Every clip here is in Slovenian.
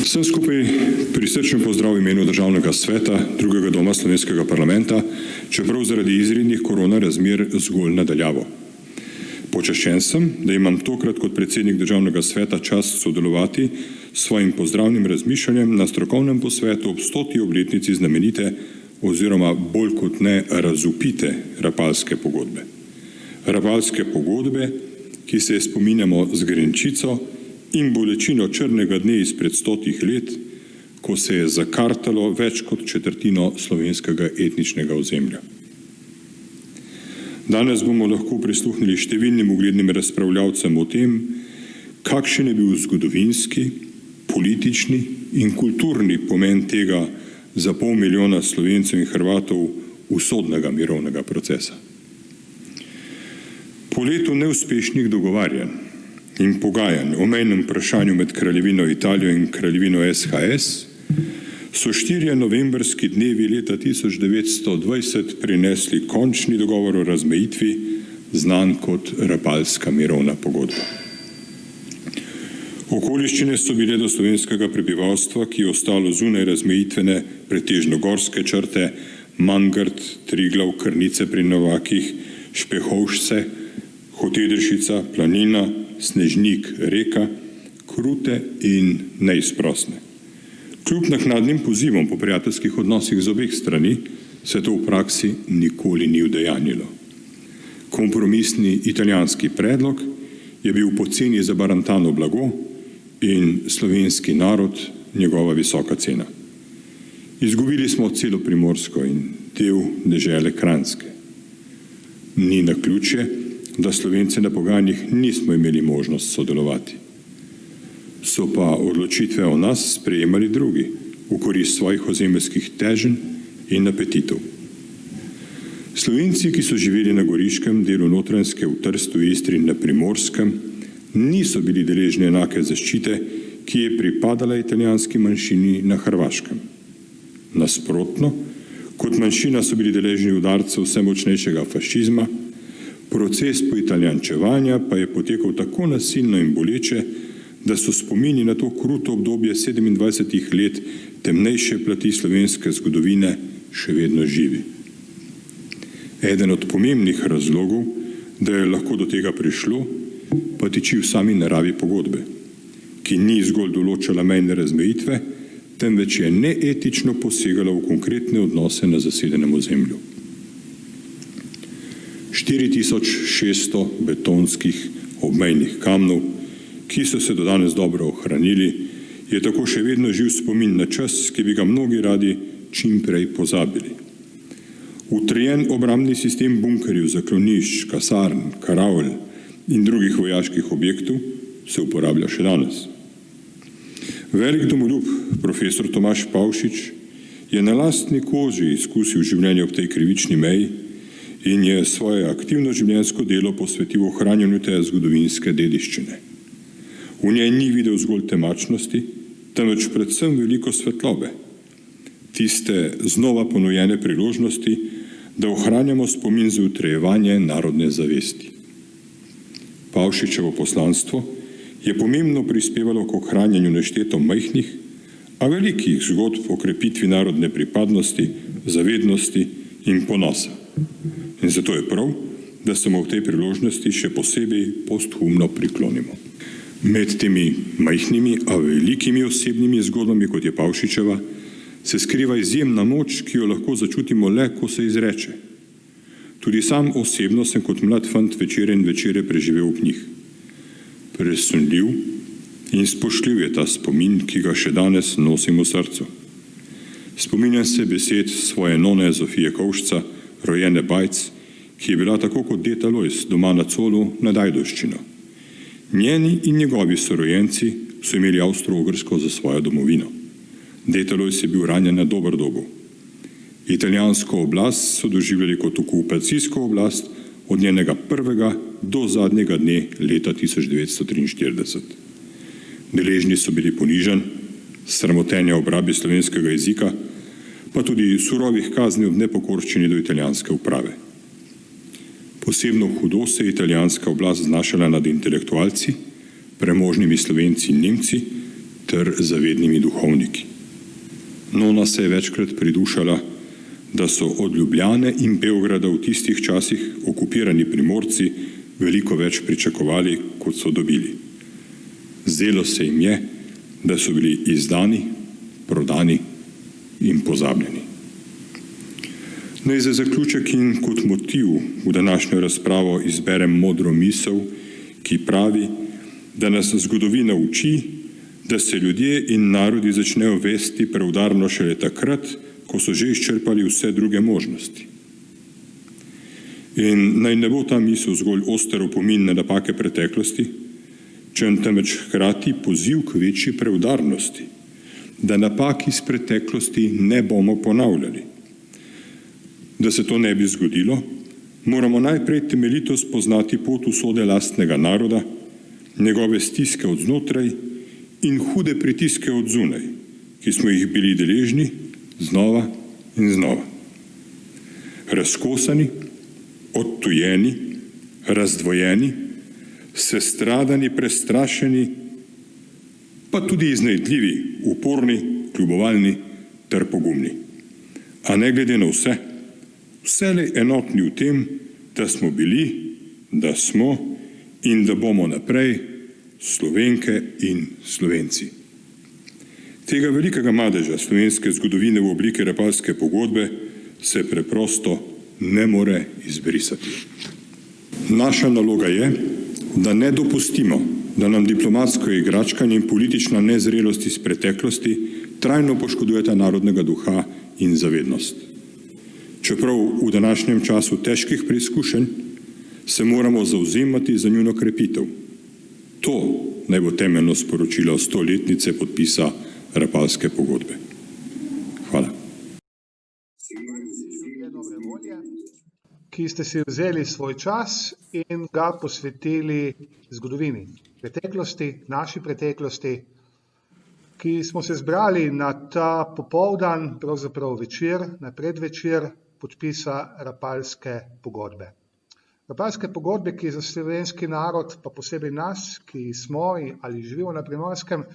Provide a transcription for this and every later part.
Vsem skupaj prisrčen pozdrav v imenu Državnega sveta, drugega doma Slovenskega parlamenta, čeprav zaradi izrednih korona razmer zgolj nadaljavo. Počaščen sem, da imam tokrat kot predsednik Državnega sveta čast sodelovati s svojim pozdravnim razmišljanjem na strokovnem posvetu ob 100. obletnici znamenite oziroma bolj kot ne razvpite Rapalske pogodbe. Rapalske pogodbe, ki se je spominjamo z grenčico in bolečino črnega dne izpred 100 let, ko se je zakartalo več kot četrtino slovenskega etničnega ozemlja. Danes bomo lahko prisluhnili številnim uglednim razpravljavcem o tem, kakšen je bil zgodovinski, politični in kulturni pomen tega za 500 000 Slovencev in Hrvatov usodnega mirovnega procesa. Po letu neuspešnih dogovarjanj in pogajanj o mejnem vprašanju med Kraljevino Italijo in Kraljevino SHS so 4 novembrski dnevi leta 1920 prinesli končni dogovor o razmejitvi, znan kot Rapalska mirovna pogodba. Okoliščine so bile do slovenskega prebivalstva, ki je ostalo zunaj razmejitvene pretežno gorske črte, Mangart, Triglav, Krnice pri Novakih, Špehovšce, Hotedršica, Planina, Snežnik, Reka, krute in neizprosne. Kljub naknadnim pozivom po prijateljskih odnosih z obeh strani se to v praksi nikoli ni udejanjilo. Kompromisni italijanski predlog je bil poceni zabarantano blago in slovenski narod njegova visoka cena. Izgubili smo celo Primorsko in del dežele Kranjske. Ni naključje, da Slovenci na pogajanjih nismo imeli možnost sodelovati. So pa odločitve o nas sprejemali drugi, v korist svojih ozemeljskih teženj in apetitov. Slovenci, ki so živeli na Goriškem, delu Notranjske, v Trstu, Istri in na Primorskem, niso bili deležni enake zaščite, ki je pripadala italijanski manjšini na Hrvaškem. Nasprotno, kot manjšina so bili deležni udarcev vse močnejšega fašizma, proces poitalijančevanja pa je potekal tako nasilno in boleče, da so spomini na to kruto obdobje 27 let temnejše plati slovenske zgodovine še vedno živi. Eden od pomembnih razlogov, da je lahko do tega prišlo, pa tiči v sami naravi pogodbe, ki ni zgolj določala mejne razmejitve, temveč je neetično posegala v konkretne odnose na zasedenem ozemlju. 4600 betonskih obmejnih kamnov, ki so se do danes dobro ohranili, je tako še vedno živ spomin na čas, ki bi ga mnogi radi čim prej pozabili. Utrjen obrambni sistem bunkerjev, zaklonišč, kasarn, karavl in drugih vojaških objektov se uporablja še danes. Velik domoljub, profesor Tomaž Pavšič, je na lastni koži izkusil življenje ob tej krivični meji in je svoje aktivno življenjsko delo posvetil ohranjanju te zgodovinske dediščine. V njej ni videl zgolj temačnosti, temveč predvsem veliko svetlobe, tiste znova ponujene priložnosti, da ohranjamo spomin za utrjevanje narodne zavesti. Pavšičevo poslanstvo je pomembno prispevalo k ohranjanju nešteto majhnih, a velikih zgodb o krepitvi narodne pripadnosti, zavednosti in ponosa. In zato je prav, da se mu v tej priložnosti še posebej posthumno priklonimo. Med temi majhnimi, a velikimi osebnimi zgodbami, kot je Pavšičeva, se skriva izjemna moč, ki jo lahko začutimo le, ko se izreče. Tudi sam osebno sem kot mlad fant večere in večere preživel ob njih. Presunljiv in spoštljiv je ta spomin, ki ga še danes nosim v srcu. Spominjam se besed svoje none Zofije Kovšca, rojene Bajc, ki je bila tako kot deta Lojz doma na Colu nad Ajdovščino. Njeni in njegovi sorojenci so imeli Avstro-Ogrsko za svojo domovino. Deta Lojz je bil ranjen na Doberdobu. Italijansko oblast so doživljali kot okupacijsko oblast od njenega prvega do zadnjega dne leta 1943. Deležni so bili ponižanj, sramotenja ob rabi slovenskega jezika, pa tudi surovih kazni ob nepokorščini do italijanske uprave. Posebno hudo se je italijanska oblast znašala nad intelektualci, premožnimi Slovenci in Nemci, ter zavednimi duhovniki. Nona se je večkrat pridušala, da so od Ljubljane in Beograda v tistih časih okupirani Primorci veliko več pričakovali, kot so dobili. Zdelo se jim je, da so bili izdani, prodani in pozabljeni. Naj za zaključek in kot motiv v današnjo razpravo izberem modro misel, ki pravi, da nas zgodovina uči, da se ljudje in narodi začnejo vesti preudarno šele takrat, ko so že izčrpali vse druge možnosti. In naj ne bo ta misel zgolj oster opomin na napake preteklosti, temveč hkrati poziv k večji preudarnosti, da napak iz preteklosti ne bomo ponavljali. Da se to ne bi zgodilo, moramo najprej temeljito spoznati pot usode lastnega naroda, njegove stiske od znotraj in hude pritiske od zunaj, ki smo jih bili deležni znova in znova. Razkosani, odtujeni, razdvojeni, sestradani, prestrašeni, pa tudi iznajdljivi, uporni, kljubovalni ter pogumni. A ne glede na vse, vselej enotni v tem, da smo bili, da smo in da bomo naprej Slovenke in Slovenci. Tega velikega madeža slovenske zgodovine v obliki Rapalske pogodbe se preprosto ne more izbrisati. Naša naloga je, da ne dopustimo, da nam diplomatsko igračkanje in politična nezrelost iz preteklosti trajno poškodujeta narodnega duha in zavednost. Čeprav v današnjem času težkih preizkušenj se moramo zavzemati za njuno krepitev. To naj bo temeljno sporočilo 100-letnice podpisa Rapalske pogodbe. Hvala. Ki ste si vzeli svoj čas in ga posvetili zgodovini, preteklosti, naši preteklosti, ki smo se zbrali na ta popoldan, pravzaprav večer, na predvečer podpisa Rapalske pogodbe. Rapalske pogodbe, ki za slovenski narod, pa posebej nas, ki smo ali živimo na Primorskem,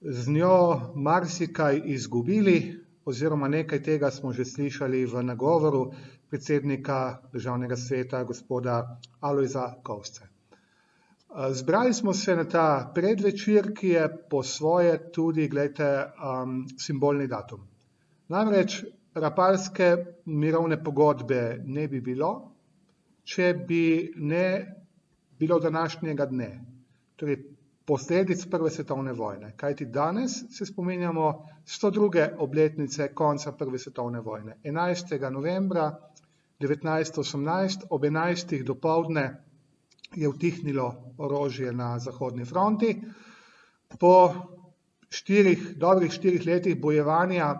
z njo marsikaj izgubili, oziroma nekaj tega smo že slišali v nagovoru predsednika Državnega sveta, gospoda Alojza Kovšce. Zbrali smo se na ta predvečer, ki je po svoje tudi, simbolni datum. Namreč Rapalske mirovne pogodbe ne bi bilo, če bi ne bilo današnjega dne, torej posledic Prve svetovne vojne. Kajti danes se spominjamo 102. obletnice konca Prve svetovne vojne. 11. novembra 1918 ob 11. dopoldne je utihnilo orožje na zahodni fronti. Po dobrih 4 letih bojevanja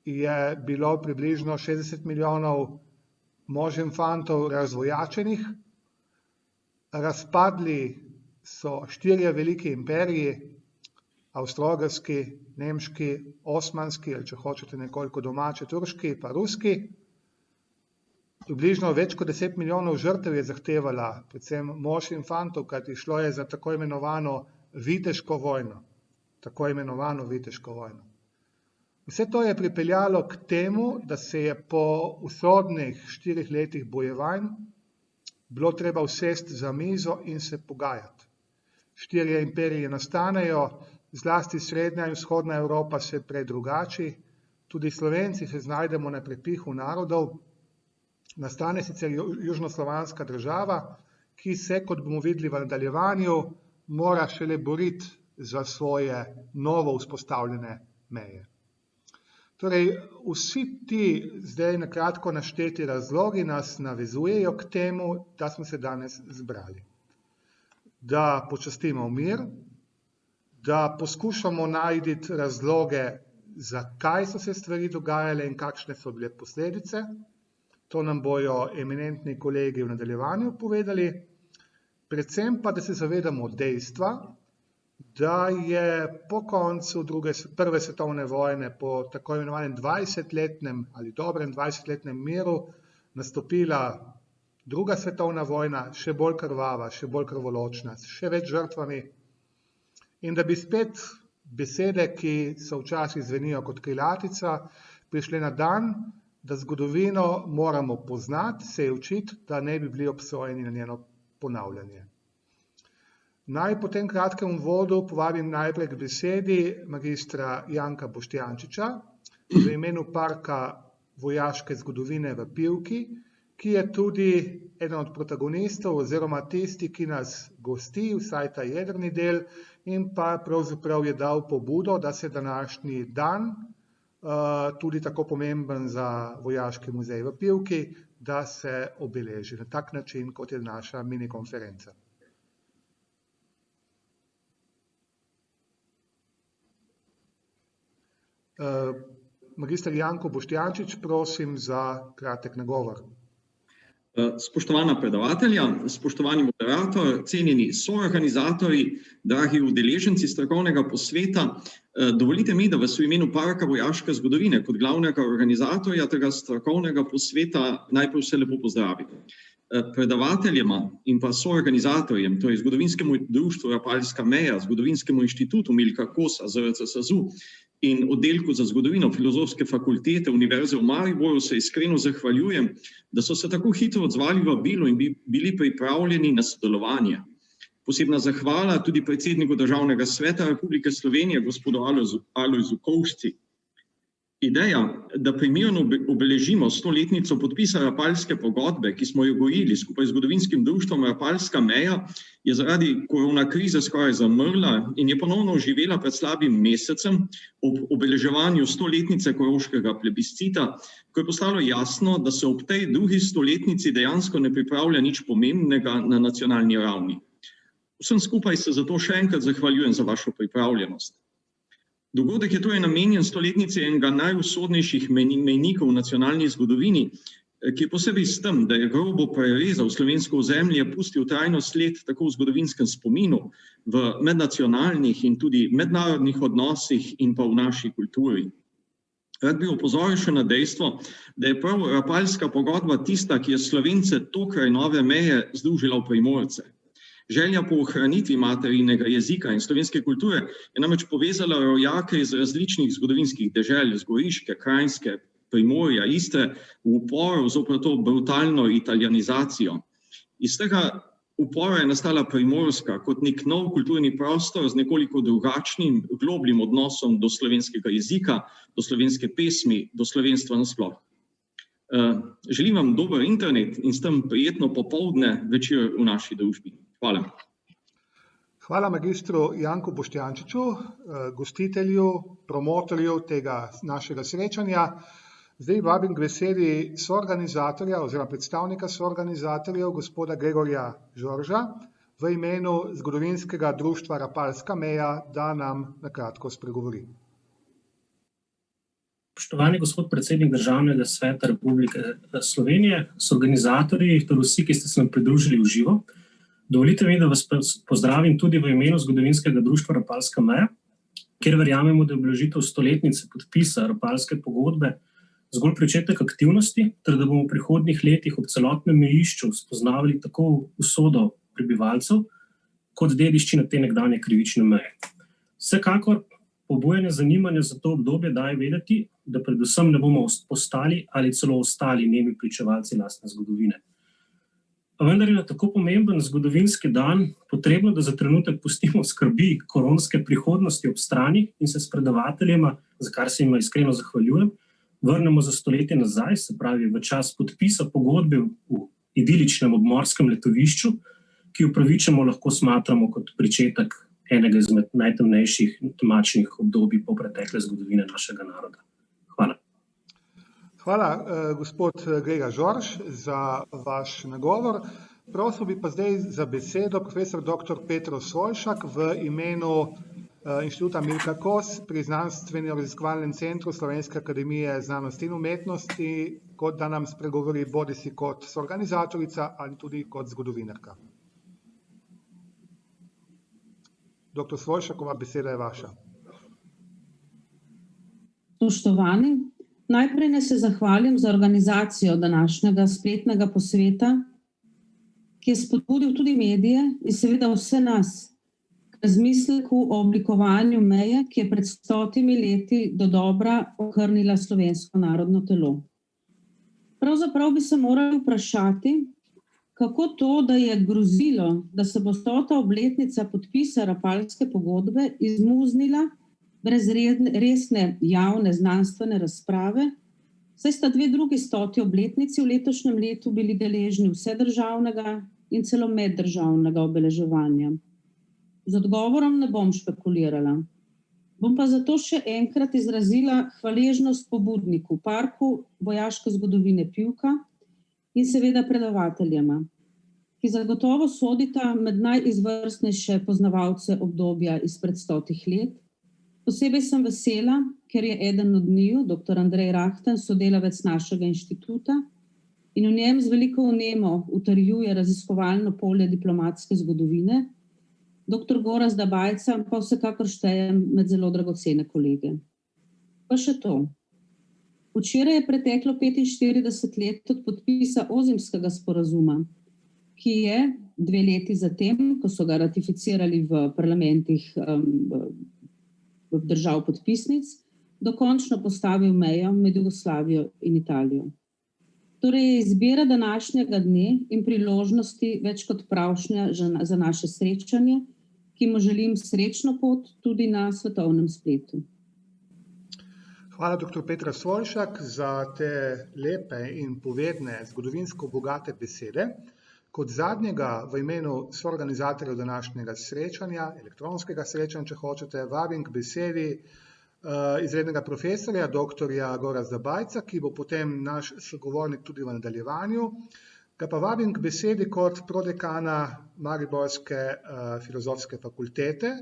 je bilo približno 60 milijonov mož in fantov razvojačenih. Razpadli so 4 veliki imperiji, avstro-ogrski, nemški, osmanski, ali če hočete nekoliko domače, turški, pa ruski. Približno več kot 10 milijonov žrtev je zahtevala, predvsem mož in fantov, kajti šlo je za tako imenovano viteško vojno. Tako imenovano viteško vojno. Vse to je pripeljalo k temu, da se je po usodnih 4 letih bojevanj bilo treba usesti za mizo in se pogajati. 4 imperiji nastanejo, zlasti srednja in vzhodna Evropa se predrugači, tudi Slovenci se znajdemo na prepihu narodov. Nastane sicer južnoslovanska država, ki se, kot bomo videli v nadaljevanju, mora šele boriti za svoje novo vzpostavljene meje. Torej, vsi ti zdaj na kratko našteti razlogi nas navezujejo k temu, da smo se danes zbrali. Da počastimo mir, da poskušamo najti razloge, zakaj so se stvari dogajale in kakšne so bile posledice. To nam bojo eminentni kolegi v nadaljevanju povedali. Predvsem pa, da se zavedamo dejstva, da je po koncu Prve svetovne vojne, po tako imenovanem 20-letnem ali dobrem 20-letnem miru, nastopila Druga svetovna vojna, še bolj krvava, še bolj krvoločna, s še več žrtvami. In da bi spet besede, ki so včasih zvenijo kot krilatica, prišle na dan, da zgodovino moramo poznati, se je učiti, da ne bi bili obsojeni na njeno ponavljanje. Naj po tem kratkem uvodu povabim najprej k besedi magistra Janka Boštjančiča v imenu Parka vojaške zgodovine v Pivki, ki je tudi eden od protagonistov oziroma tisti, ki nas gosti, vsaj ta jedrni del, in pa pravzaprav je dal pobudo, da se današnji dan, tudi tako pomemben za Vojaški muzej v Pivki, da se obeleži na tak način, kot je naša mini konferenca. Magister Janko Boštjančič, prosim za kratek nagovor. Spoštovana predavatelja, spoštovani moderator, cenjeni soorganizatorji, dragi udeleženci strokovnega posveta, dovolite mi, da vas v imenu Parka vojaške zgodovine kot glavnega organizatorja tega strokovnega posveta najprej vse lepo pozdravim. Predavateljema in pa soorganizatorjem, torej Zgodovinskemu društvu Rapalska meja, Zgodovinskemu inštitutu Milka Kosa, ZRC SAZU in oddelku za zgodovino Filozofske fakultete Univerze v Mariboru se iskreno zahvaljujem, da so se tako hitro odzvali vabilu in bili pripravljeni na sodelovanje. Posebna zahvala tudi predsedniku Državnega sveta Republike Slovenije, gospodu Alojzu Kovšci. Ideja, da primerno obeležimo 100-letnico podpisa Rapalske pogodbe, ki smo jo gojili skupaj z Zgodovinskim društvom Rapalska meja, je zaradi korona krize skoraj zamrla in je ponovno oživela pred slabim mesecem ob obeleževanju 100-letnice koroškega plebiscita, ko je postalo jasno, da se ob tej drugi 100-letnici dejansko ne pripravlja nič pomembnega na nacionalni ravni. Vsem skupaj se zato še enkrat zahvaljujem za vašo pripravljenost. Dogodek je torej namenjen 100-letnici enega najusodnejših mejnikov v nacionalni zgodovini, ki je posebej s tem, da je grobo prerezal slovensko ozemlje, pustil trajno sled tako v zgodovinskem spominu, v mednacionalnih in tudi mednarodnih odnosih in pa v naši kulturi. Rad bi opozoril še na dejstvo, da je prav Rapalska pogodba tista, ki je Slovence tokraj nove meje združila v Primorce. Želja po ohranitvi materinega jezika in slovenske kulture je namreč povezala rojake iz različnih zgodovinskih dežel, z Goriške, Kranjske, Primorja, Istre, v uporu zoper to brutalno italijanizacijo. Iz tega upora je nastala Primorska kot nek nov kulturni prostor z nekoliko drugačnim, globljim odnosom do slovenskega jezika, do slovenske pesmi, do slovenstva nasploh. Želim vam dober internet in s tem prijetno popoldne večer v naši družbi. Hvala. Hvala magistru Janku Boštjančiču, gostitelju, promotorju tega našega srečanja. Zdaj vabim k besedi soorganizatorja oziroma predstavnika soorganizatorjev, gospoda Gregorja Žorža, v imenu Zgodovinskega društva Rapalska meja, da nam na kratko spregovori. Spoštovani gospod predsednik Državnega sveta Republike Slovenije, soorganizatorji, ter vsi, ki ste se nam pridružili v živo, dovolite mi, da vas pozdravim tudi v imenu Zgodovinskega društva Rapalska meja, kjer verjamemo, da je obeležitev 100-letnice podpisa Rapalske pogodbe zgolj pričetek aktivnosti, ter da bomo v prihodnjih letih ob celotnem mejišču spoznavali tako usodo prebivalcev, kot dediščino te nekdanje krivične meje. Vsekakor pobujanje zanimanja za to obdobje daje vedeti, da predvsem ne bomo postali ali celo ostali nemi pričevalci lastne zgodovine. A vendar je na tako pomemben zgodovinski dan potrebno, da za trenutek pustimo skrbi koronske prihodnosti ob strani in se s predavateljema, za kar se jima iskreno zahvaljujem, vrnemo za stoletje nazaj, se pravi v čas podpisa pogodbe v idiličnem obmorskem letovišču, ki upravičeno lahko smatramo kot pričetek enega izmed najtemnejših temačnih obdobij po pretekle zgodovine našega naroda. Hvala. Hvala, gospod Gregor Žorž, za vaš nagovor. Prosil bi pa zdaj za besedo profesor dr. Petro Svoljšak v imenu Inštituta Milka Kos pri Znanstveno-raziskovalnem centru Slovenske akademije znanosti in umetnosti, kot da nam spregovori bodisi kot soorganizatorica ali tudi kot zgodovinarka. Dr. Svoljšakova, beseda je vaša. Spoštovani, najprej naj se zahvalim za organizacijo današnjega spletnega posveta, ki je spodbudil tudi medije in seveda vse nas k razmisleku o oblikovanju meje, ki je pred 100 leti dodobra okrnila slovensko narodno telo. Pravzaprav bi se morali vprašati, kako to, da je grozilo, da se bo 100. obletnica podpisa Rapalske pogodbe izmuznila brez resne javne znanstvene razprave, saj sta 2 drugi 100. obletnici v letošnjem letu bili deležni vsedržavnega in celo meddržavnega obeleževanja. Z odgovorom ne bom špekulirala. Bom pa zato še enkrat izrazila hvaležnost pobudniku Parku vojaške zgodovine Pivka in seveda predavateljema, ki zagotovo sodita med najizvrstnejše poznavalce obdobja izpred 100 let. Posebej sem vesela, ker je eden od njiju, dr. Andrej Rahten, sodelavec našega inštituta in v njem z veliko vnemo utrjuje raziskovalno polje diplomatske zgodovine, dr. Gorazda Bajca pa vsekakor štejem med zelo dragocene kolege. Pa še to. Včeraj je preteklo 45 let od podpisa Ozimskega sporazuma, ki je 2 leti zatem, ko so ga ratificirali v parlamentih držav podpisnic, dokončno postavil mejo med Jugoslavijo in Italijo. Torej je izbira današnjega dne in priložnosti več kot pravšnja za naše srečanje, ki mu želim srečno pot tudi na svetovnem spletu. Hvala, dr. Petra Svoljšak, za te lepe in povedne, zgodovinsko bogate besede. Kot zadnjega v imenu soorganizatorjev današnjega srečanja, elektronskega srečanja, če hočete, vabim k besedi izrednega profesorja, dr. Gorazda Bajca, ki bo potem naš sogovornik tudi v nadaljevanju. Ga pa vabim k besedi kot prodekana Mariborske filozofske fakultete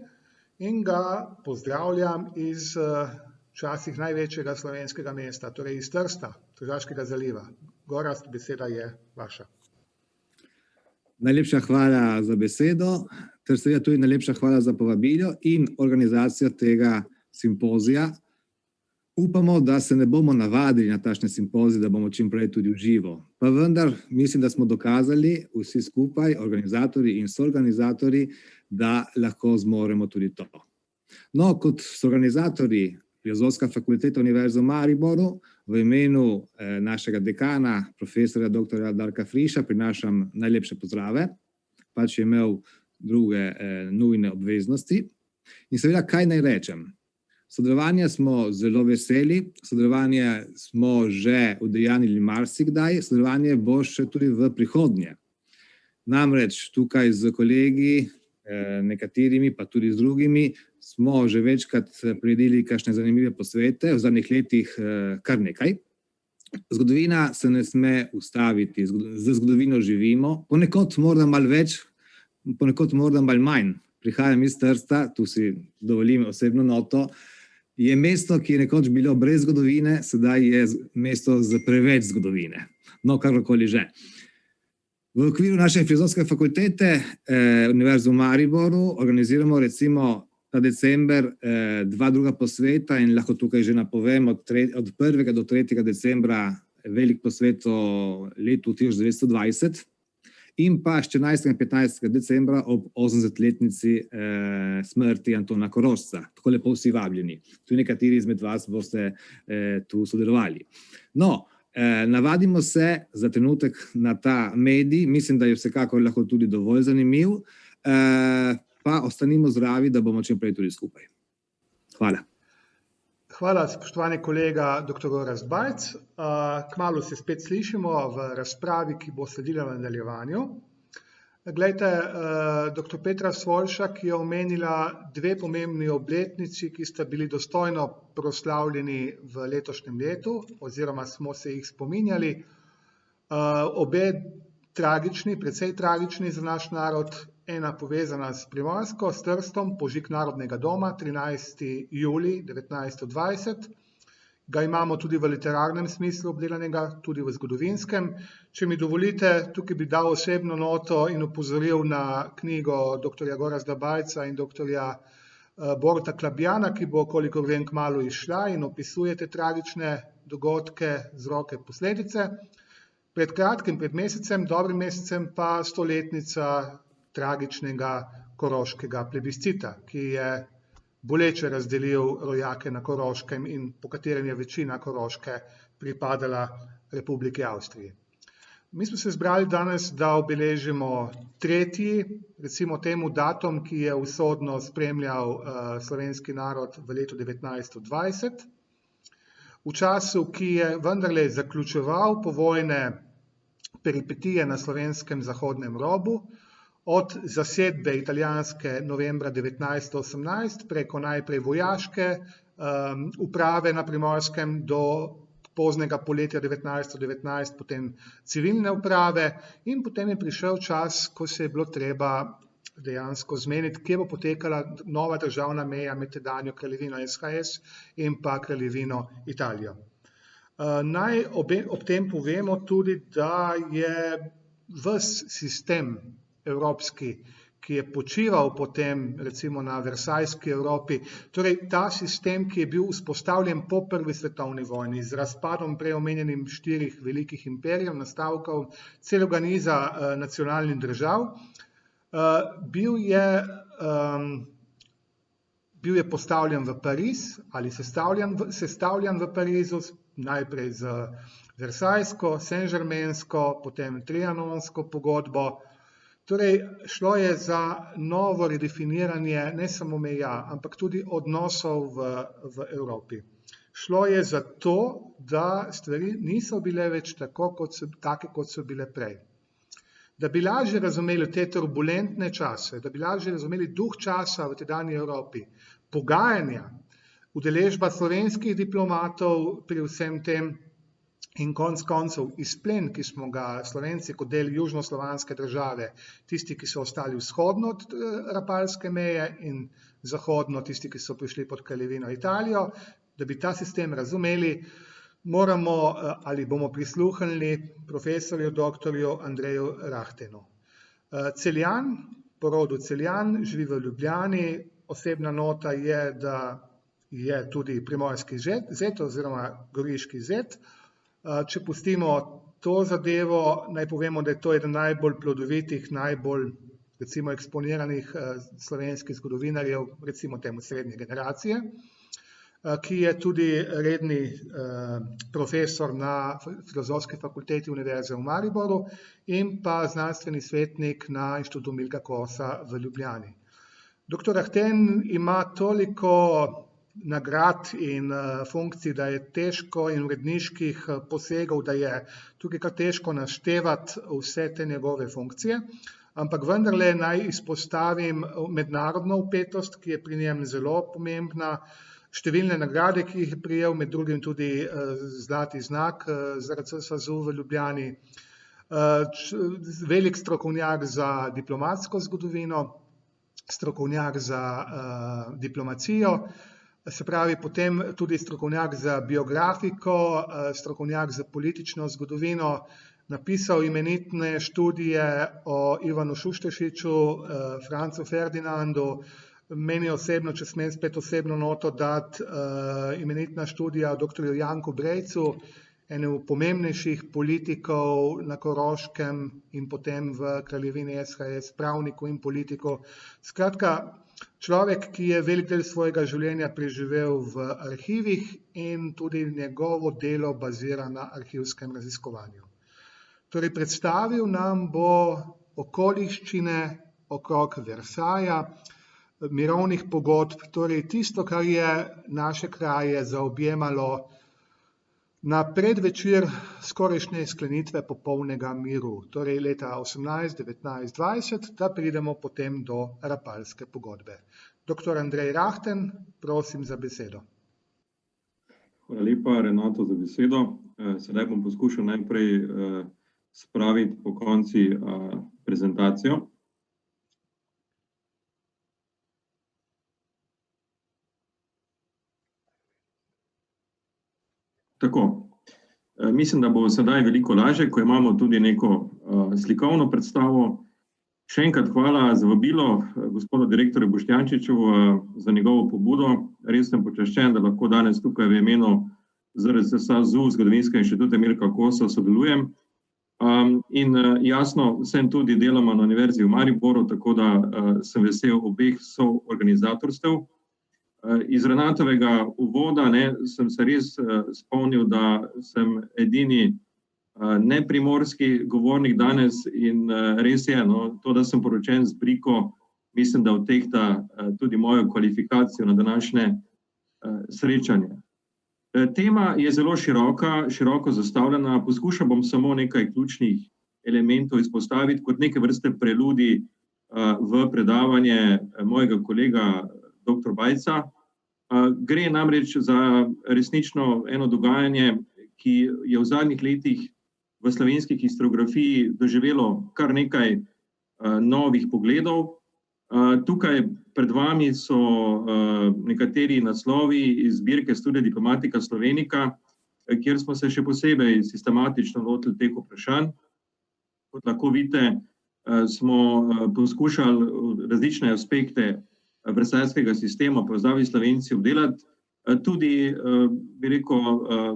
in ga pozdravljam iz včasih največjega slovenskega mesta, torej iz Trsta, Tržaškega zaliva. Gorazd, beseda je vaša. Najlepša hvala za besedo, ter seveda tudi najlepša hvala za povabilo in organizacijo tega simpozija. Upamo, da se ne bomo navadili na takšne simpozije, da bomo čim prej tudi v živo. Pa vendar mislim, da smo dokazali vsi skupaj, organizatorji in soorganizatorji, da lahko zmoremo tudi to. No, kot soorganizatorji Filozofska fakulteta Univerze v Mariboru v imenu našega dekana, profesorja dr. Darka Friša, prinašam najlepše pozdrave, pač je imel druge nujne obveznosti. In seveda, kaj naj rečem? Sodelovanja smo zelo veseli, sodelovanje smo že udejanili marsikdaj, sodelovanje bo še tudi v prihodnje. Namreč tukaj z kolegi, nekaterimi pa tudi z drugimi, smo že večkrat priredili kakšne zanimive posvete, v zadnjih letih kar nekaj. Zgodovina se ne sme ustaviti, z zgodovino živimo, ponekod morda malo več, ponekod morda malo manj. Prihajam iz Trsta, tu si dovolim osebno noto, je mesto, ki je nekoč bilo brez zgodovine, sedaj je mesto z preveč zgodovine. No, kakorkoli že. V okviru naše filozofske fakultete Univerze v Mariboru organiziramo recimo ta december 2 druga posveta in lahko tukaj že napovem od 1. do 3. decembra velik posvet o letu 1920 in pa 14. in 15. decembra ob 80-letnici smrti Antona Korošca. Tako lepo vsi vabljeni. Tudi nekateri izmed vas boste tu sodelovali. No, navadimo se za trenutek na ta medij, mislim, da je vsekakor lahko tudi dovolj zanimiv, pa ostanimo zdravi, da bomo čim prej tudi skupaj. Hvala. Hvala, spoštovani kolega dr. Gorazd Bajc. Kmalu se spet slišimo v razpravi, ki bo sledila v nadaljevanju. Glejte, dr. Petra Svoljšak je omenila 2 pomembni obletnici, ki sta bili dostojno proslavljeni v letošnjem letu, oziroma smo se jih spominjali. Obe tragični, precej tragični za naš narod, ena povezana s Primorsko, s Trstom, požig Narodnega doma, 13. julij 1920. Ga imamo tudi v literarnem smislu obdelanega, tudi v zgodovinskem. Če mi dovolite, tukaj bi dal osebno noto in opozoril na knjigo dr. Gorazda Bajca in dr. Boruta Klabjana, ki bo, kolikor vem, kmalu izšla in opisuje te tragične dogodke, vzroke, posledice. Pred kratkim, pred mesecem, dobrim mesecem, pa 100-letnica tragičnega koroškega plebiscita, ki je boleče razdelil rojake na Koroškem in po katerem je večina Koroške pripadala Republiki Avstriji. Mi smo se zbrali danes, da obeležimo tretji, recimo temu datum, ki je usodno spremljal slovenski narod v letu 1920, v času, ki je vendarle zaključeval povojne peripetije na slovenskem zahodnem robu, od zasedbe italijanske novembra 1918 preko najprej vojaške uprave na Primorskem do poznega poletja 1919, potem civilne uprave in potem je prišel čas, ko se je bilo treba dejansko zmeniti, kje bo potekala nova državna meja med tedanjo kraljevino SHS in pa kraljevino Italijo. Naj ob tem povemo tudi, da je ves sistem evropski, ki je počival potem recimo na Versajski Evropi, torej ta sistem, ki je bil vzpostavljen po prvi svetovni vojni z razpadom prej omenjenim 4 velikih imperijev, nastavkov celega niza nacionalnih držav, bil je postavljen v Pariz ali sestavljen v Parizu, najprej z Versajsko, Saint-Germainsko, potem Trianonsko pogodbo. Torej, šlo je za novo redefiniranje ne samo meja, ampak tudi odnosov v Evropi. Šlo je za to, da stvari niso bile več take, kot so bile prej. Da bi lažje razumeli te turbulentne čase, da bi lažje razumeli duh časa v tedanji Evropi, pogajanja, udeležba slovenskih diplomatov pri vsem tem in konec koncev izplen, ki smo ga Slovenci kot del južnoslovanske države, tisti, ki so ostali vzhodno od Rapalske meje in zahodno tisti, ki so prišli pod kraljevino Italijo, da bi ta sistem razumeli, moramo ali bomo prisluhnili profesorju doktorju Andreju Rahtenu. Celjan, po rodu Celjan, živi v Ljubljani, osebna nota je, da je tudi primorski zet oziroma goriški zet. Če pustimo to zadevo, naj povemo, da je to eden najbolj plodovitih, najbolj recimo eksponiranih slovenskih zgodovinarjev, recimo temu srednje generacije, ki je tudi redni profesor na Filozofski fakulteti Univerze v Mariboru in pa znanstveni svetnik na Inštitutu Milka Kosa v Ljubljani. Doktor Rahten ima toliko nagrad in funkcij, da je težko in uredniških posegov, da je tukaj kar težko naštevati vse te njegove funkcije, ampak vendarle naj izpostavim mednarodno vpetost, ki je pri njem zelo pomembna, številne nagrade, ki jih je prejel, med drugim tudi zlati znak zaradi SAZU v Ljubljani, velik strokovnjak za diplomatsko zgodovino, strokovnjak za diplomacijo, se pravi potem tudi strokovnjak za biografiko, strokovnjak za politično zgodovino, napisal imenitne študije o Ivanu Šušteršiču, Francu Ferdinandu, meni osebno, če smem spet osebno noto dati, imenitna študija o doktorju Janku Brejcu, enemu pomembnejših politikov na Koroškem in potem v kraljevini SHS, pravniku in politiku. Skratka, človek, ki je velik del svojega življenja preživel v arhivih in tudi njegovo delo bazira na arhivskem raziskovanju. Torej, predstavil nam bo okoliščine okrog Versaja, mirovnih pogodb, torej tisto, kar je naše kraje zaobjemalo na predvečer skorajšnje sklenitve popolnega miru, torej leta 18, 19, 20, da pridemo potem do Rapalske pogodbe. Doktor Andrej Rahten, prosim za besedo. Hvala lepa, Renato, za besedo. Sedaj bom poskušal najprej spraviti po konci prezentacijo. Tako, mislim, da bo sedaj veliko lažje, ko imamo tudi neko slikovno predstavo. Še enkrat hvala za vabilo gospodu direktorju Boštjančiču za njegovo pobudo. Res sem počaščen, da lahko danes tukaj v imenu ZRC SAZU Zgodovinskega inštituta Milka Kosa sodelujem. In jasno, sem tudi deloma na Univerzi v Mariboru, tako da sem vesel obeh soorganizatorstev. Iz Renatovega uvoda sem se res spomnil, da sem edini neprimorski govornik danes in res je, to, da sem poročen z Briko, mislim, da odtehta tudi mojo kvalifikacijo na današnje srečanje. Tema je zelo široko zastavljena, poskušal bom samo nekaj ključnih elementov izpostaviti kot neke vrste preludi v predavanje mojega kolega dr. Bajca. Gre namreč za resnično eno dogajanje, ki je v zadnjih letih v slovenski historiografiji doživelo kar nekaj novih pogledov. Tukaj pred vami so nekateri naslovi iz zbirke Studia Diplomatica Slovenica, kjer smo se še posebej sistematično lotili teh vprašanj. Kot lahko vidite, smo poskušali različne aspekte Versailleska sistema po povezavi s Slovenci obdelati, tudi, bi rekel,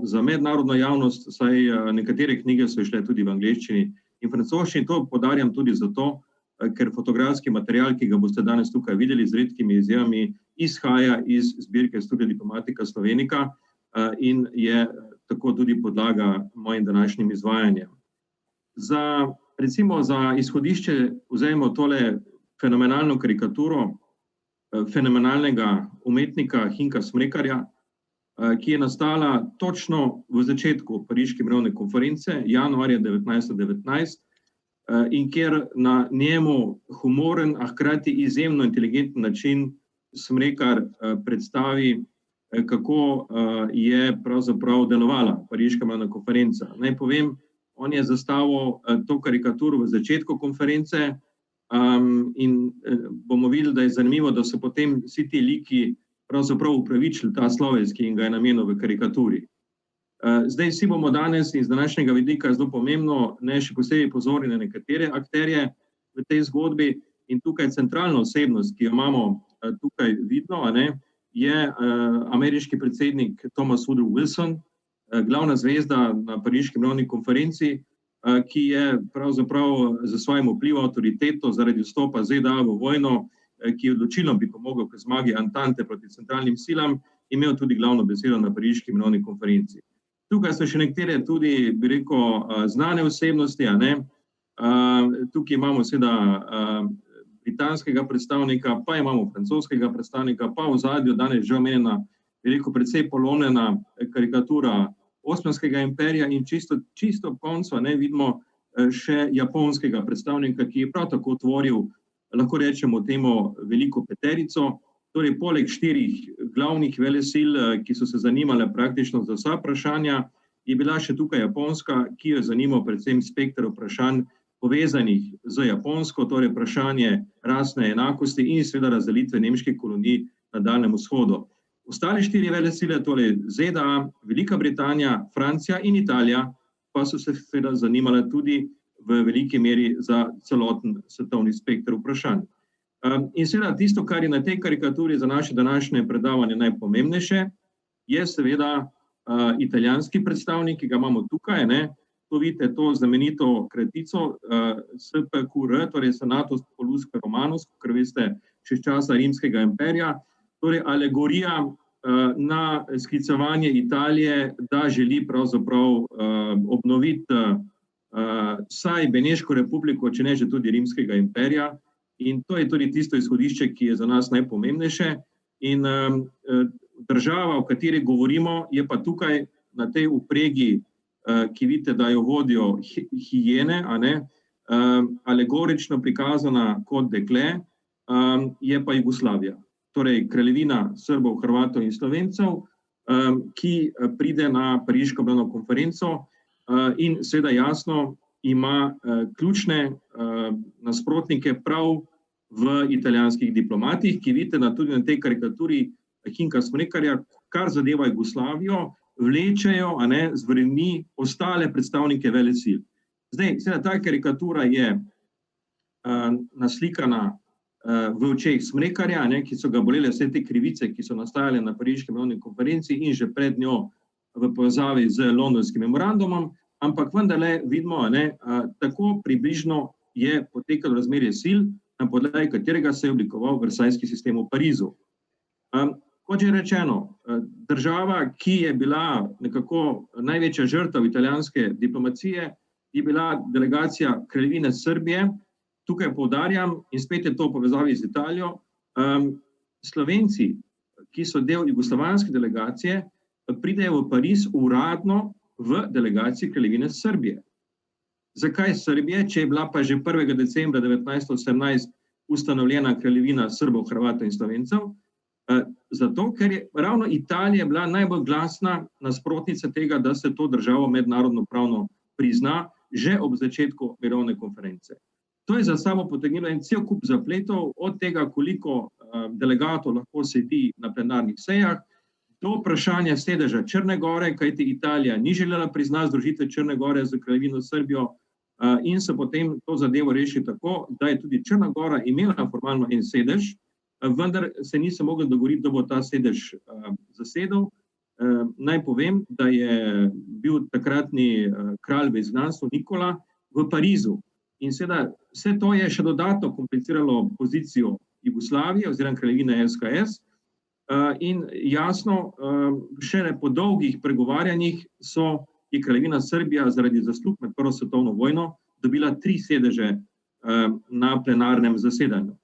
za mednarodno javnost, saj nekatere knjige so šle tudi v angleščini in francoščini. To poudarjam tudi zato, ker fotografski material, ki ga boste danes tukaj videli z redkimi izjemami, izhaja iz zbirke Studia Diplomatica Slovenica in je tako tudi podlaga mojim današnjim izvajanjem. Recimo za izhodišče vzajemo tole fenomenalno karikaturo fenomenalnega umetnika Hinka Smrekarja, ki je nastala točno v začetku Pariške mirovne konference, januarja 1919, in kjer na njemu humoren, a hkrati izjemno inteligenten način Smrekar predstavi, kako je pravzaprav delovala Pariška mirovna konferenca. Naj povem, on je zastavil to karikaturo v začetku konference in bomo videli, da je zanimivo, da so potem vsi ti liki pravzaprav upravičili ta sloves, ki jim ga je namenil v karikaturi. Zdaj vsi bomo danes in z današnjega vidika zelo pomembno, še posebej pozorni na nekatere akterje v tej zgodbi in tukaj centralna osebnost, ki jo imamo tukaj vidno, je ameriški predsednik Thomas Woodrow Wilson, glavna zvezda na Pariški mirovni konferenci, ki je pravzaprav za svojim vplivom avtoriteto zaradi vstopa ZDA v vojno, ki odločilno bi pomogel k zmagi Antante proti centralnim silam, imel tudi glavno besedo na Pariški mirovni konferenci. Tukaj so še nekatere tudi, bi rekel, znane osebnosti, tukaj imamo seveda britanskega predstavnika, pa imamo francoskega predstavnika, pa v ozadju danes že omenjena, bi rekel, precej polomljena karikatura Osmanskega imperija in čisto ob koncu vidimo še japonskega predstavnika, ki je prav tako tvoril, lahko rečemo temu, veliko peterico. Torej, poleg 4 glavnih velesil, ki so se zanimale praktično za vsa vprašanja, je bila še tukaj Japonska, ki jo je zanimal predvsem spekter vprašanj povezanih z Japonsko, torej vprašanje rasne enakosti in seveda razdelitve nemških kolonij na Daljnem vzhodu. Ostale 4 velesile, torej ZDA, Velika Britanija, Francija in Italija, pa so se seveda zanimale tudi v veliki meri za celoten svetovni spekter vprašanj. In seveda tisto, kar je na tej karikaturi za naše današnje predavanje najpomembnejše, je seveda italijanski predstavnik, ki ga imamo tukaj. To vidite, to znamenito kratico SPQR, torej Senatus Populusque Romanus, ker veste, še iz časa Rimskega imperija, torej alegorija na sklicevanje Italije, da želi pravzaprav obnoviti vsaj Beneško republiko, če ne že tudi Rimskega imperija. In to je tudi tisto izhodišče, ki je za nas najpomembnejše. In država, o kateri govorimo, je pa tukaj na tej vpregi, ki vidite, da jo vodijo hijene, alegorično prikazana kot dekle, je pa Jugoslavija. Torej kraljevina Srbov, Hrvatov in Slovencev, ki pride na Pariško mirovno konferenco in seveda jasno ima ključne nasprotnike prav v italijanskih diplomatih, ki vidite tudi na tej karikaturi Hinka Smrekarja, kar zadeva Jugoslavijo, vlečejo z vrvmi ostale predstavnike velesil. Zdaj, seveda ta karikatura je naslikana v očeh Smrekarja, ki so ga bolele vse te krivice, ki so nastajale na Pariški mirovni konferenci in že pred njo v povezavi z londonskim memorandumom, ampak vendarle vidimo, tako približno je potekalo razmerje sil, na podlagi katerega se je oblikoval Versajski sistem v Parizu. Kot že rečeno, država, ki je bila nekako največja žrtev italijanske diplomacije, je bila delegacija Kraljevine Srbije. Tukaj poudarjam, in spet je to v povezavi z Italijo, Slovenci, ki so del jugoslovanske delegacije, pridejo v Pariz uradno v delegaciji Kraljevine Srbije. Zakaj Srbije, če je bila pa že 1. decembra 1918 ustanovljena Kraljevina Srbov, Hrvatov in Slovencev? Zato, ker je ravno Italija bila najbolj glasna nasprotnica tega, da se to državo mednarodno pravno prizna že ob začetku mirovne konference. To je za sabo potegnilo en cel kup zapletov, od tega, koliko delegatov lahko sedi na plenarnih sejah, do vprašanja sedeža Črne Gore, kajti Italija ni želela priznati združitve Črne Gore z Kraljevino Srbijo, in se potem to zadevo reši tako, da je tudi Črna Gora imela formalno en sedež, vendar se niso mogli dogovoriti, da bo ta sedež zasedel. Naj povem, da je bil takratni kralj v izgnanstvu Nikola v Parizu. In seveda vse to je še dodatno kompliciralo pozicijo Jugoslavije oziroma kraljevine SHS. In jasno, šele po dolgih pregovarjanjih je kraljevina Srbija zaradi zaslug med Prvo svetovno vojno dobila 3 sedeže na plenarnem zasedanju.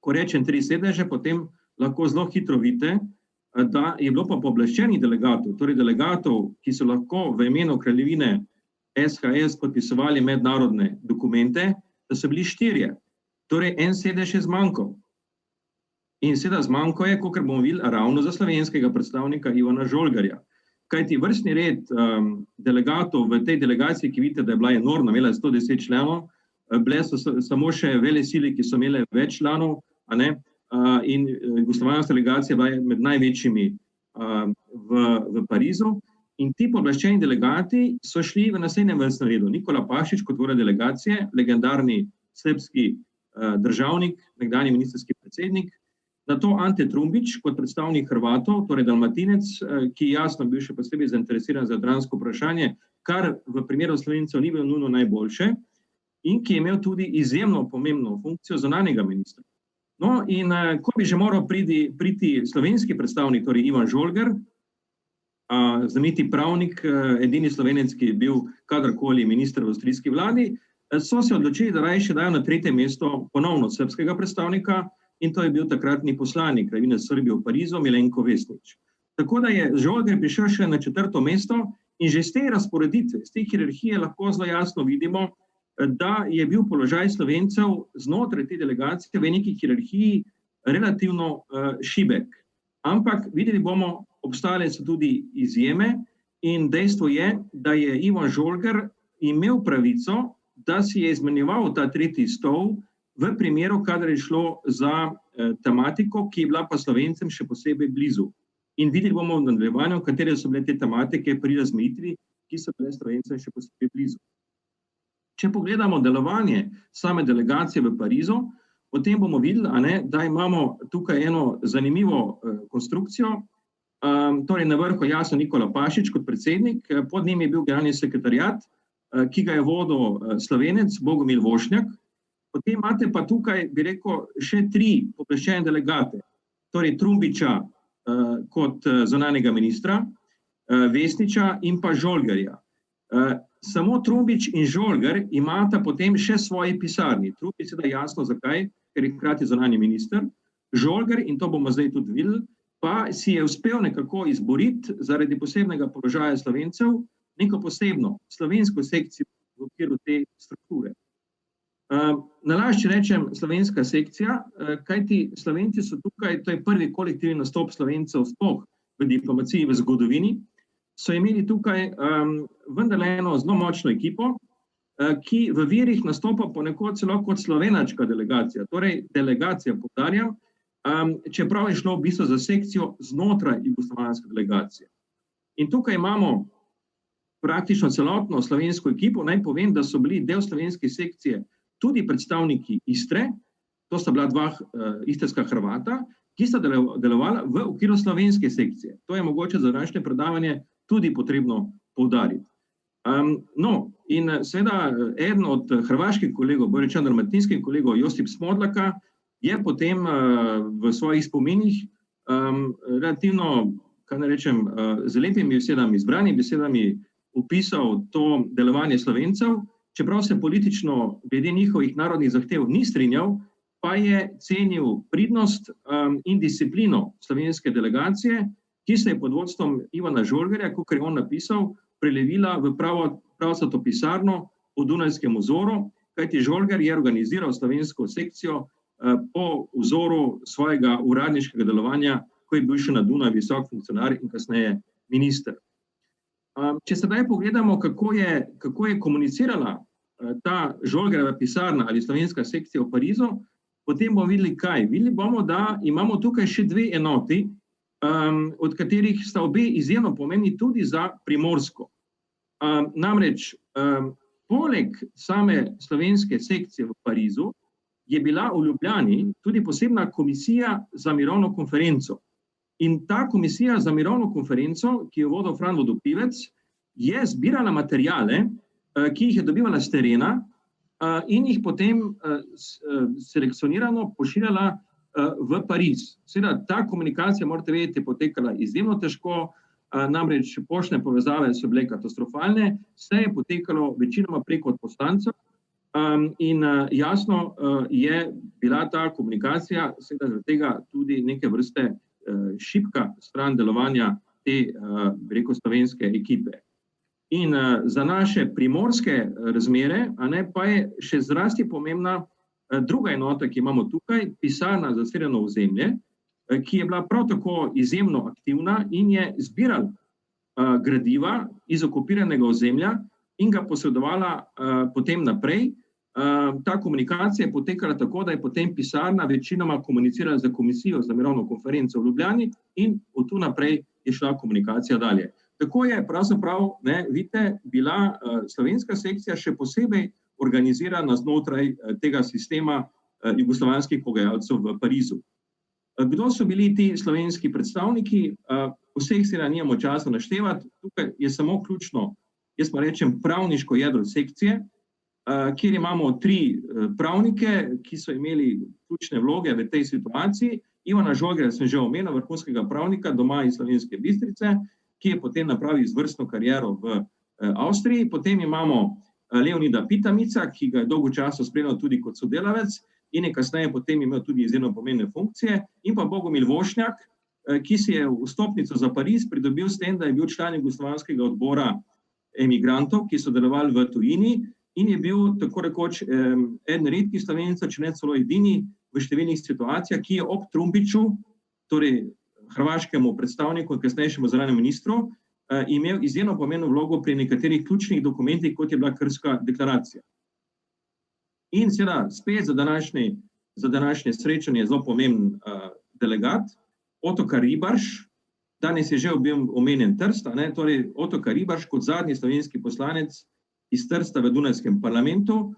Ko rečem 3 sedeže, potem lahko zelo hitro vidite, da je bilo pa pooblaščenih delegatov, torej delegatov, ki so lahko v imenu kraljevine SHS podpisovali mednarodne dokumente, da so bili 4. Torej en sedež je zmanjkal. In seveda zmanjko je, kakor bomo videli, ravno za slovenskega predstavnika Ivana Žolgarja. Kajti vrstni red delegatov v tej delegaciji, ki vidite, da je bila enormna, imela 110 članov, bile so samo še velesile, ki so imele več članov, in jugoslovanska delegacija bila med največjimi v Parizu. In ti pooblaščeni delegati so šli v naslednjem vrstnem redu. Nikola Pašić kot vodja delegacije, legendarni srbski državnik, nekdanji ministrski predsednik, nato Ante Trumbić kot predstavnik Hrvatov, torej Dalmatinec, ki jasno bil še posebej zainteresiran za jadransko vprašanje, kar v primeru Slovencev ni bilo nujno najboljše, in ki je imel tudi izjemno pomembno funkcijo zunanjega ministra. No, in ko bi že moral priti slovenski predstavnik, torej Ivan Žolgar, znameniti pravnik, edini Slovenec, ki je bil kadarkoli minister v avstrijski vladi, so se odločili, da raje še dajo na 3. mesto ponovno srbskega predstavnika, in to je bil takratni poslanik Kraljevine Srbije v Parizu, Milenko Vesnić. Tako da je Žolgar prišel še na 4. mesto in že z te razporeditve, z te hierarhije lahko zelo jasno vidimo, da je bil položaj Slovencev znotraj te delegacije v neki hierarhiji relativno šibek. Ampak videli bomo, obstajale so tudi izjeme in dejstvo je, da je Ivan Žolgar imel pravico, da si je izmenjeval ta 3. stol v primeru, kadar je šlo za tematiko, ki je bila pa Slovencem še posebej blizu. In videli bomo v nadaljevanju, katere so bile te tematike pri razmejitvi, ki so bile Slovencem še posebej blizu. Če pogledamo delovanje same delegacije v Parizu, potem bomo videli, da imamo tukaj eno zanimivo konstrukcijo. Torej na vrhu jasno Nikola Pašić kot predsednik, pod njim je bil generalni sekretariat, ki ga je vodil Slovenec Bogomil Vošnjak. Potem imate pa tukaj, bi rekel, še 3 pooblaščene delegate, torej Trumbića kot zunanjega ministra, Vesnića in pa Žolgarja. Samo Trumbić in Žolgar imata potem še svoji pisarni. Trumbić seveda jasno zakaj, ker je hkrati zunanji minister. Žolgar, in to bomo zdaj tudi videli, pa si je uspel nekako izboriti zaradi posebnega položaja Slovencev neko posebno slovensko sekcijo v okviru te strukture. Nalašče rečem slovenska sekcija, kajti Slovenci so tukaj, to je prvi kolektivni nastop Slovencev sploh v diplomaciji v zgodovini, so imeli tukaj vendarle eno zelo močno ekipo, ki v virih nastopa ponekod celo kot slovenačka delegacija, torej delegacija, poudarjam, čeprav je šlo v bistvu za sekcijo znotraj jugoslovanske delegacije. In tukaj imamo praktično celotno slovensko ekipo. Naj povem, da so bili del slovenske sekcije tudi predstavniki Istre, to sta bila 2 istrska Hrvata, ki sta delovala v okviru slovenske sekcije. To je mogoče za današnje predavanje tudi potrebno poudariti. No, in seveda eden od hrvaških kolegov, bolj rečeno dalmatinskih kolegov, Josip Smodlaka, je potem v svojih spominih relativno, kaj naj rečem, z lepimi besedami, izbranimi besedami opisal to delovanje Slovencev, čeprav se politično glede njihovih narodnih zahtev ni strinjal, pa je cenil pridnost in disciplino slovenske delegacije, ki se je pod vodstvom Ivana Žolgerja, kot je on napisal, prelevila v pravcato pisarno po dunajskem vzoru, kajti Žolger je organiziral slovensko sekcijo po vzoru svojega uradniškega delovanja, ko je bil še na Dunaju visok funkcionar in kasneje minister. Če sedaj pogledamo, kako je komunicirala ta Žolgerjeva pisarna ali slovenska sekcija v Parizu, potem bomo videli kaj. Videli bomo, da imamo tukaj še dve enoti, od katerih sta obe izjemno pomembni tudi za Primorsko. Namreč, poleg same slovenske sekcije v Parizu je bila v Ljubljani tudi posebna komisija za mirovno konferenco. In ta komisija za mirovno konferenco, ki jo vodil Fran Vodopivec, je zbirala materiale, ki jih je dobivala s terena in jih potem selekcionirano pošiljala v Pariz. Seveda, ta komunikacija, morate vedeti, je potekala izjemno težko, namreč poštne povezave so bile katastrofalne, vse je potekalo večinoma preko poslancev in jasno je bila ta komunikacija seveda zaradi tega tudi neke vrste šibka stran delovanja te, slovenske ekipe. In za naše primorske razmere, pa je še zlasti pomembna druga enota, ki imamo tukaj, pisarna za zasedeno ozemlje, ki je bila prav tako izjemno aktivna in je zbirala gradiva iz okupiranega ozemlja in ga posredovala potem naprej. Ta komunikacija je potekala tako, da je potem pisarna večinoma komunicirala za komisijo za mirovno konferenco v Ljubljani in od tu naprej je šla komunikacija dalje. Tako je pravzaprav, vidite, bila slovenska sekcija še posebej organizirana znotraj tega sistema jugoslovanskih pogajalcev v Parizu. Kdo so bili ti slovenski predstavniki? Vseh seveda nimamo časa naštevati, tukaj je samo ključno, jaz pa rečem, pravniško jedro sekcije, kjer imamo 3 pravnike, ki so imeli ključne vloge v tej situaciji. Ivana Žolgerja sem že omenil, vrhunskega pravnika doma iz Slovenske Bistrice, ki je potem napravil izvrstno kariero v Avstriji. Potem imamo Leonida Pitamica, ki ga je dolgo časa spremljal tudi kot sodelavec in je kasneje potem imel tudi izjemno pomembne funkcije. In pa Bogomil Vošnjak, ki si je vstopnico za Pariz pridobil s tem, da je bil član jugoslovanskega odbora emigrantov, ki so delovali v tujini in je bil tako rekoč eden redkih Slovencev, če ne celo edini v številnih situacijah, ki je ob Trumpiču, torej hrvaškemu predstavniku in kasnejšemu zunanjemu ministru, imel izjemno pomembno vlogo pri nekaterih ključnih dokumentih, kot je bila Krška deklaracija. In seveda spet za današnje srečanje zelo pomemben delegat, Ottokar Ribarš, danes je že omenjen Trst, torej Ottokar Ribarš kot zadnji slovenski poslanec iz Trsta v Dunajskem parlamentu.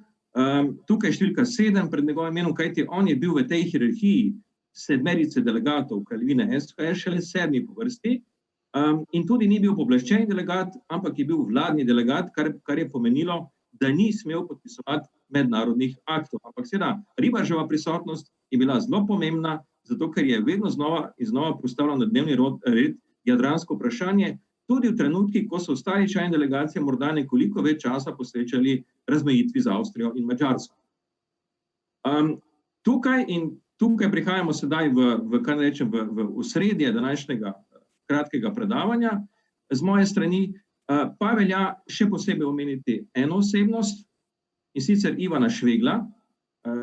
Tukaj številka 7 pred njegovim imenom, kajti on je bil v tej hierarhiji 7 delegatov Kraljevine SHS šele 7 po vrsti in tudi ni bil pooblaščeni delegat, ampak je bil vladni delegat, kar je pomenilo, da ni smel podpisovati mednarodnih aktov. Ampak seveda, Ribarževa prisotnost je bila zelo pomembna, zato ker je vedno znova in znova postavljal na dnevni red jadransko vprašanje, tudi v trenutkih, ko so ostali člani delegacije morda nekoliko več časa posvečali razmejitvi z Avstrijo in Madžarsko. Tukaj prihajamo sedaj v osredje današnjega kratkega predavanja. Z moje strani pa velja še posebej omeniti eno osebnost, in sicer Ivana Švegla,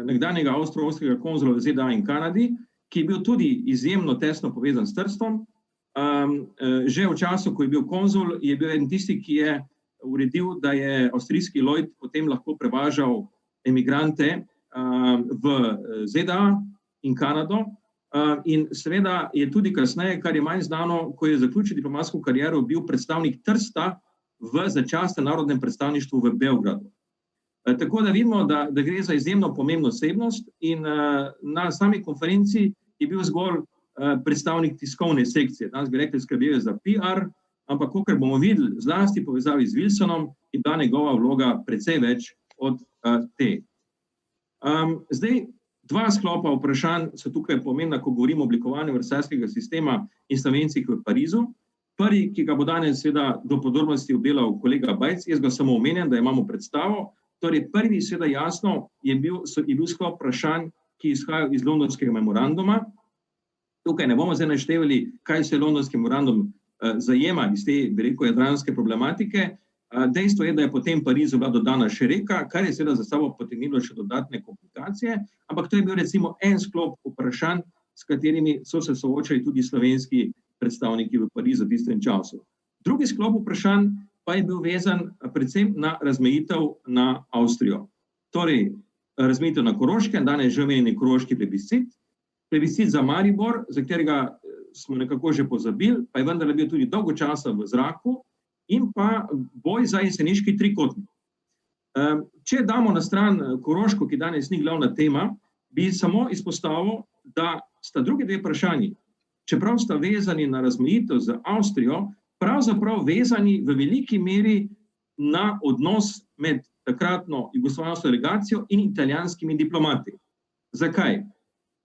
nekdanjega avstro-ogrskega konzula v ZDA in Kanadi, ki je bil tudi izjemno tesno povezan s Trstom. Že v času, ko je bil konzul, je bil eden tisti, ki je uredil, da je avstrijski Lloyd potem lahko prevažal emigrante v ZDA in Kanado. In seveda je tudi kasneje, kar je manj znano, ko je zaključil diplomatsko kariero, bil predstavnik Trsta v začasnem narodnem predstavništvu v Beogradu. Tako da vidimo, da gre za izjemno pomembno osebnost in na sami konferenci je bil zgolj predstavnik tiskovne sekcije. Danes bi rekli, skrbel je za PR, ampak kakor bomo videli, zlasti povezavi z Wilsonom, in da njegova vloga precej več od te. Zdaj, dva sklopa vprašanj so tukaj pomembna, ko govorimo o oblikovanju versajskega sistema in Slovencih v Parizu. Prvi, ki ga bo danes seveda do podrobnosti obdelal kolega Bajc, jaz ga samo omenjam, da imamo predstavo. Torej, prvi seveda jasno je bil sklop vprašanj, ki izhajajo iz londonskega memoranduma. Tukaj ne bomo zdaj naštevali, kaj se londonski memorandum zajema iz te, bi rekel, jadranske problematike. Dejstvo je, da je potem Parizu bila dodana še reka, kar je seveda za sabo potegnilo še dodatne komplikacije, ampak to je bil recimo en sklop vprašanj, s katerimi so se soočali tudi slovenski predstavniki v Parizu v tistem času. Drugi sklop vprašanj pa je bil vezan predvsem na razmejitev na Avstrijo. Torej, razmejitev na Koroškem, danes že omenjeni koroški plebiscit za Maribor, za katerega smo nekako že pozabili, pa je vendarle bil tudi dolgo časa v zraku, in pa boj za jeseniški trikotnik. Če damo na stran Koroško, ki danes ni glavna tema, bi samo izpostavil, da sta drugi dve vprašanji, čeprav sta vezani na razmejitev z Avstrijo, pravzaprav vezani v veliki meri na odnos med takratno jugoslovansko delegacijo in italijanskimi diplomati. Zakaj?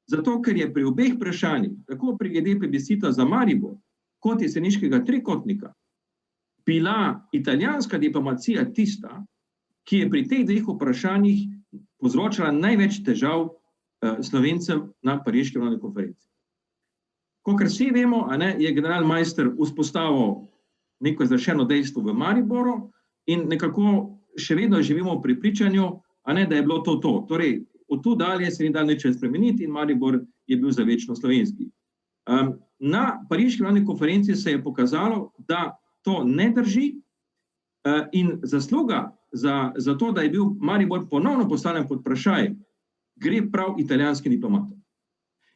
Zato, ker je pri obeh vprašanjih, tako pri glede plebiscita za Maribor, kot jeseniškega trikotnika, bila italijanska diplomacija tista, ki je pri teh dveh vprašanjih povzročala največ težav Slovencem na pariški mirovni konferenci. Kakor vsi vemo, je generalmajster vzpostavil neko izrečeno dejstvo v Mariboru in nekako še vedno živimo v prepričanju, da je bilo to. Torej, od tu dalje se ni dal nič spremeniti in Maribor je bil za večno slovenski. Na pariški mirovni konferenci se je pokazalo, da to ne drži in zasluga za to, da je bil Maribor ponovno postavljen pod vprašaj, gre prav italijanskim diplomatom.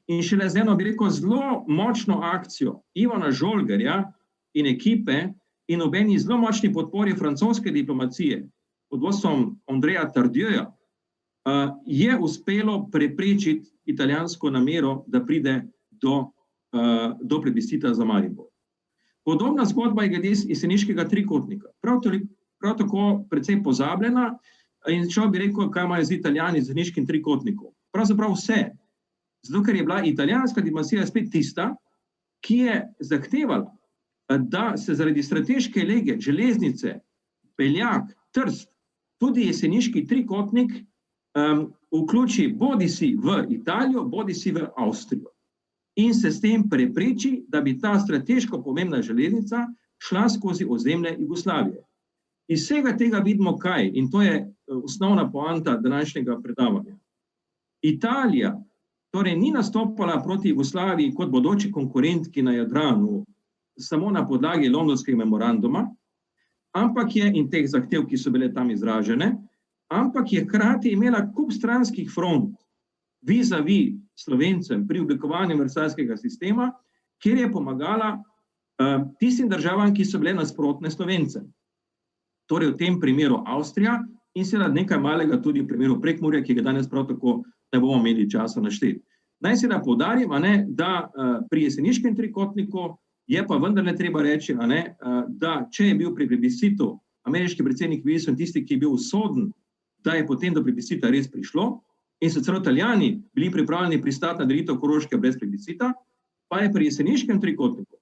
In šele z eno, bi rekel, zelo močno akcijo Ivana Žolgerja in ekipe in obeni zelo močni podpori francoske diplomacije pod vodstvom Andreja Tardieuja je uspelo preprečiti italijansko namero, da pride do plebiscita za Maribor. Podobna zgodba je glede jeseniškega trikotnika. Prav tako precej pozabljena in človek bi rekel, kaj imajo z Italijani z jeseniškim trikotnikom. Pravzaprav vse. Zato, ker je bila italijanska diplomacija spet tista, ki je zahtevala, da se zaradi strateške lege, železnice, Peljak, Trst, tudi jeseniški trikotnik vključi bodisi v Italijo, bodisi v Avstrijo. In se s tem prepreči, da bi ta strateško pomembna železnica šla skozi ozemlje Jugoslavije. Iz vsega tega vidimo kaj, in to je osnovna poanta današnjega predavanja. Italija torej ni nastopala proti Jugoslaviji kot bodoči konkurentki na Jadranu samo na podlagi londonskega memoranduma, ampak je, in teh zahtev, ki so bile tam izražene, ampak je hkrati imela kup stranskih front vis-a-vis Slovencem pri oblikovanju versajskega sistema, kjer je pomagala tistim državam, ki so bile nasprotne Slovencem. Torej v tem primeru Avstrija in seveda nekaj malega tudi v primeru Prekmurja, ki ga danes prav tako ne bomo imeli časa našteti. Naj seveda poudarim, da pri jeseniškem trikotniku je pa vendarle treba reči, da če je bil pri plebiscitu ameriški predsednik Wilson tisti, ki je bil usoden, da je potem do plebiscita res prišlo, in so celo Italijani bili pripravljeni pristati na delitev Koroške brez plebiscita, pa je pri jeseniškem trikotniku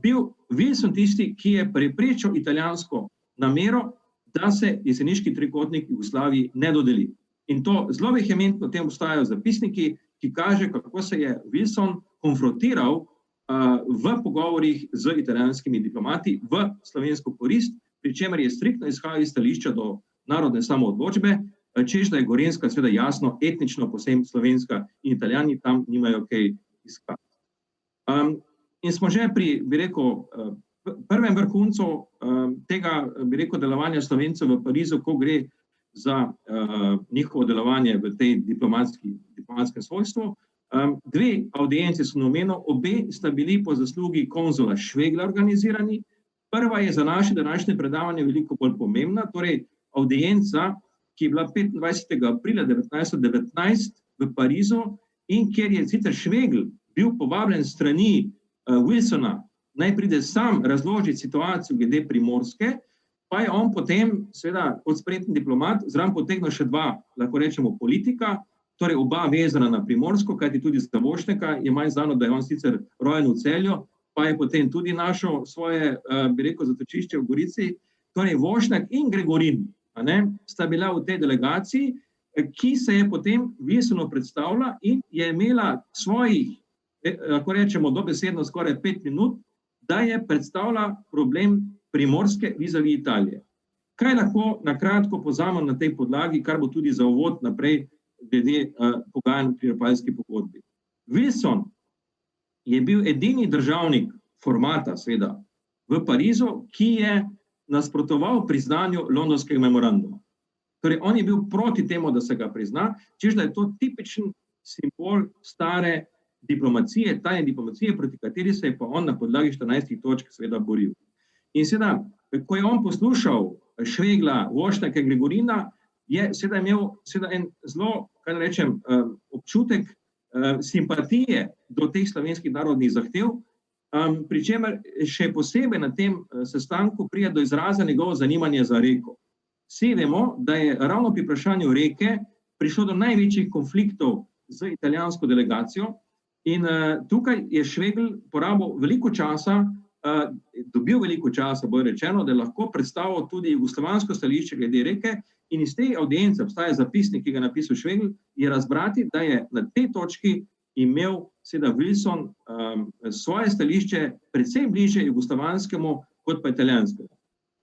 bil Wilson tisti, ki je preprečil italijansko namero, da se jeseniški trikotnik Jugoslaviji ne dodeli. In to zelo vehementno tem obstajajo zapisniki, ki kaže, kako se je Wilson konfrontiral v pogovorih z italijanskimi diplomati v slovensko korist, pri čemer je striktno izhajal iz stališča do narodne samoodločbe, češ da je Gorenjska seveda jasno etnično povsem slovenska in Italijani tam nimajo kaj iskati. In smo že pri, bi rekel, prvem vrhuncu tega, bi rekel, delovanja Slovencev v Parizu, ko gre za njihovo delovanje v tej diplomatskem svojstvu. Dve avdienci so namenjeni, obe sta bili po zaslugi konzula Švegla organizirani. Prva je za naše današnje predavanje veliko bolj pomembna, torej audienca, ki je bila 25. aprila 1919 v Parizu in kjer je sicer Švegl bil povabljen strani Wilsona, naj pride sam razložiti situacijo glede Primorske, pa je on potem, seveda, kot spreten diplomat, zraven potegnil še dva, lahko rečemo, politika, torej oba vezana na Primorsko, kajti tudi za Vošneka je manj znano, da je on sicer rojen v Celju, pa je potem tudi našel svoje, bi rekel, zatočišče v Gorici. Torej Vošnek in Gregorin, sta bila v tej delegaciji, ki se je potem Wilsonu predstavila in je imela svojih, lahko rečemo, dobesedno skoraj 5 minut, da je predstavila problem Primorske vizavi Italije. Kaj lahko na kratko povzamem na tej podlagi, kar bo tudi za uvod naprej glede pogajanj pri Rapalski pogodbi. Wilson je bil edini državnik formata, seveda, v Parizu, ki je nasprotoval priznanju londonskega memoranduma. Torej, on je bil proti temu, da se ga prizna, češ da je to tipičen simbol stare diplomacije, tajne diplomacije, proti kateri se je pa on na podlagi 14 točk seveda boril. In seveda, ko je on poslušal Švegla, Vošneka in Gregorina, je seveda imel en zelo, kaj rečem, občutek simpatije do teh slovenskih narodnih zahtev, pri čemer še posebej na tem sestanku pride do izraza njegovo zanimanje za reko. Vsi vemo, da je ravno pri vprašanju reke prišlo do največjih konfliktov z italijansko delegacijo in tukaj je Švegl porabil veliko časa, dobil veliko časa, bolj rečeno, da je lahko predstavil tudi jugoslovansko stališče glede reke in iz te audience, obstaja zapisnik, ki ga je napisal Švegl, je razbrati, da je na tej točki imel seveda Wilson svoje stališče predvsem bliže jugoslovanskemu kot pa italijanskemu.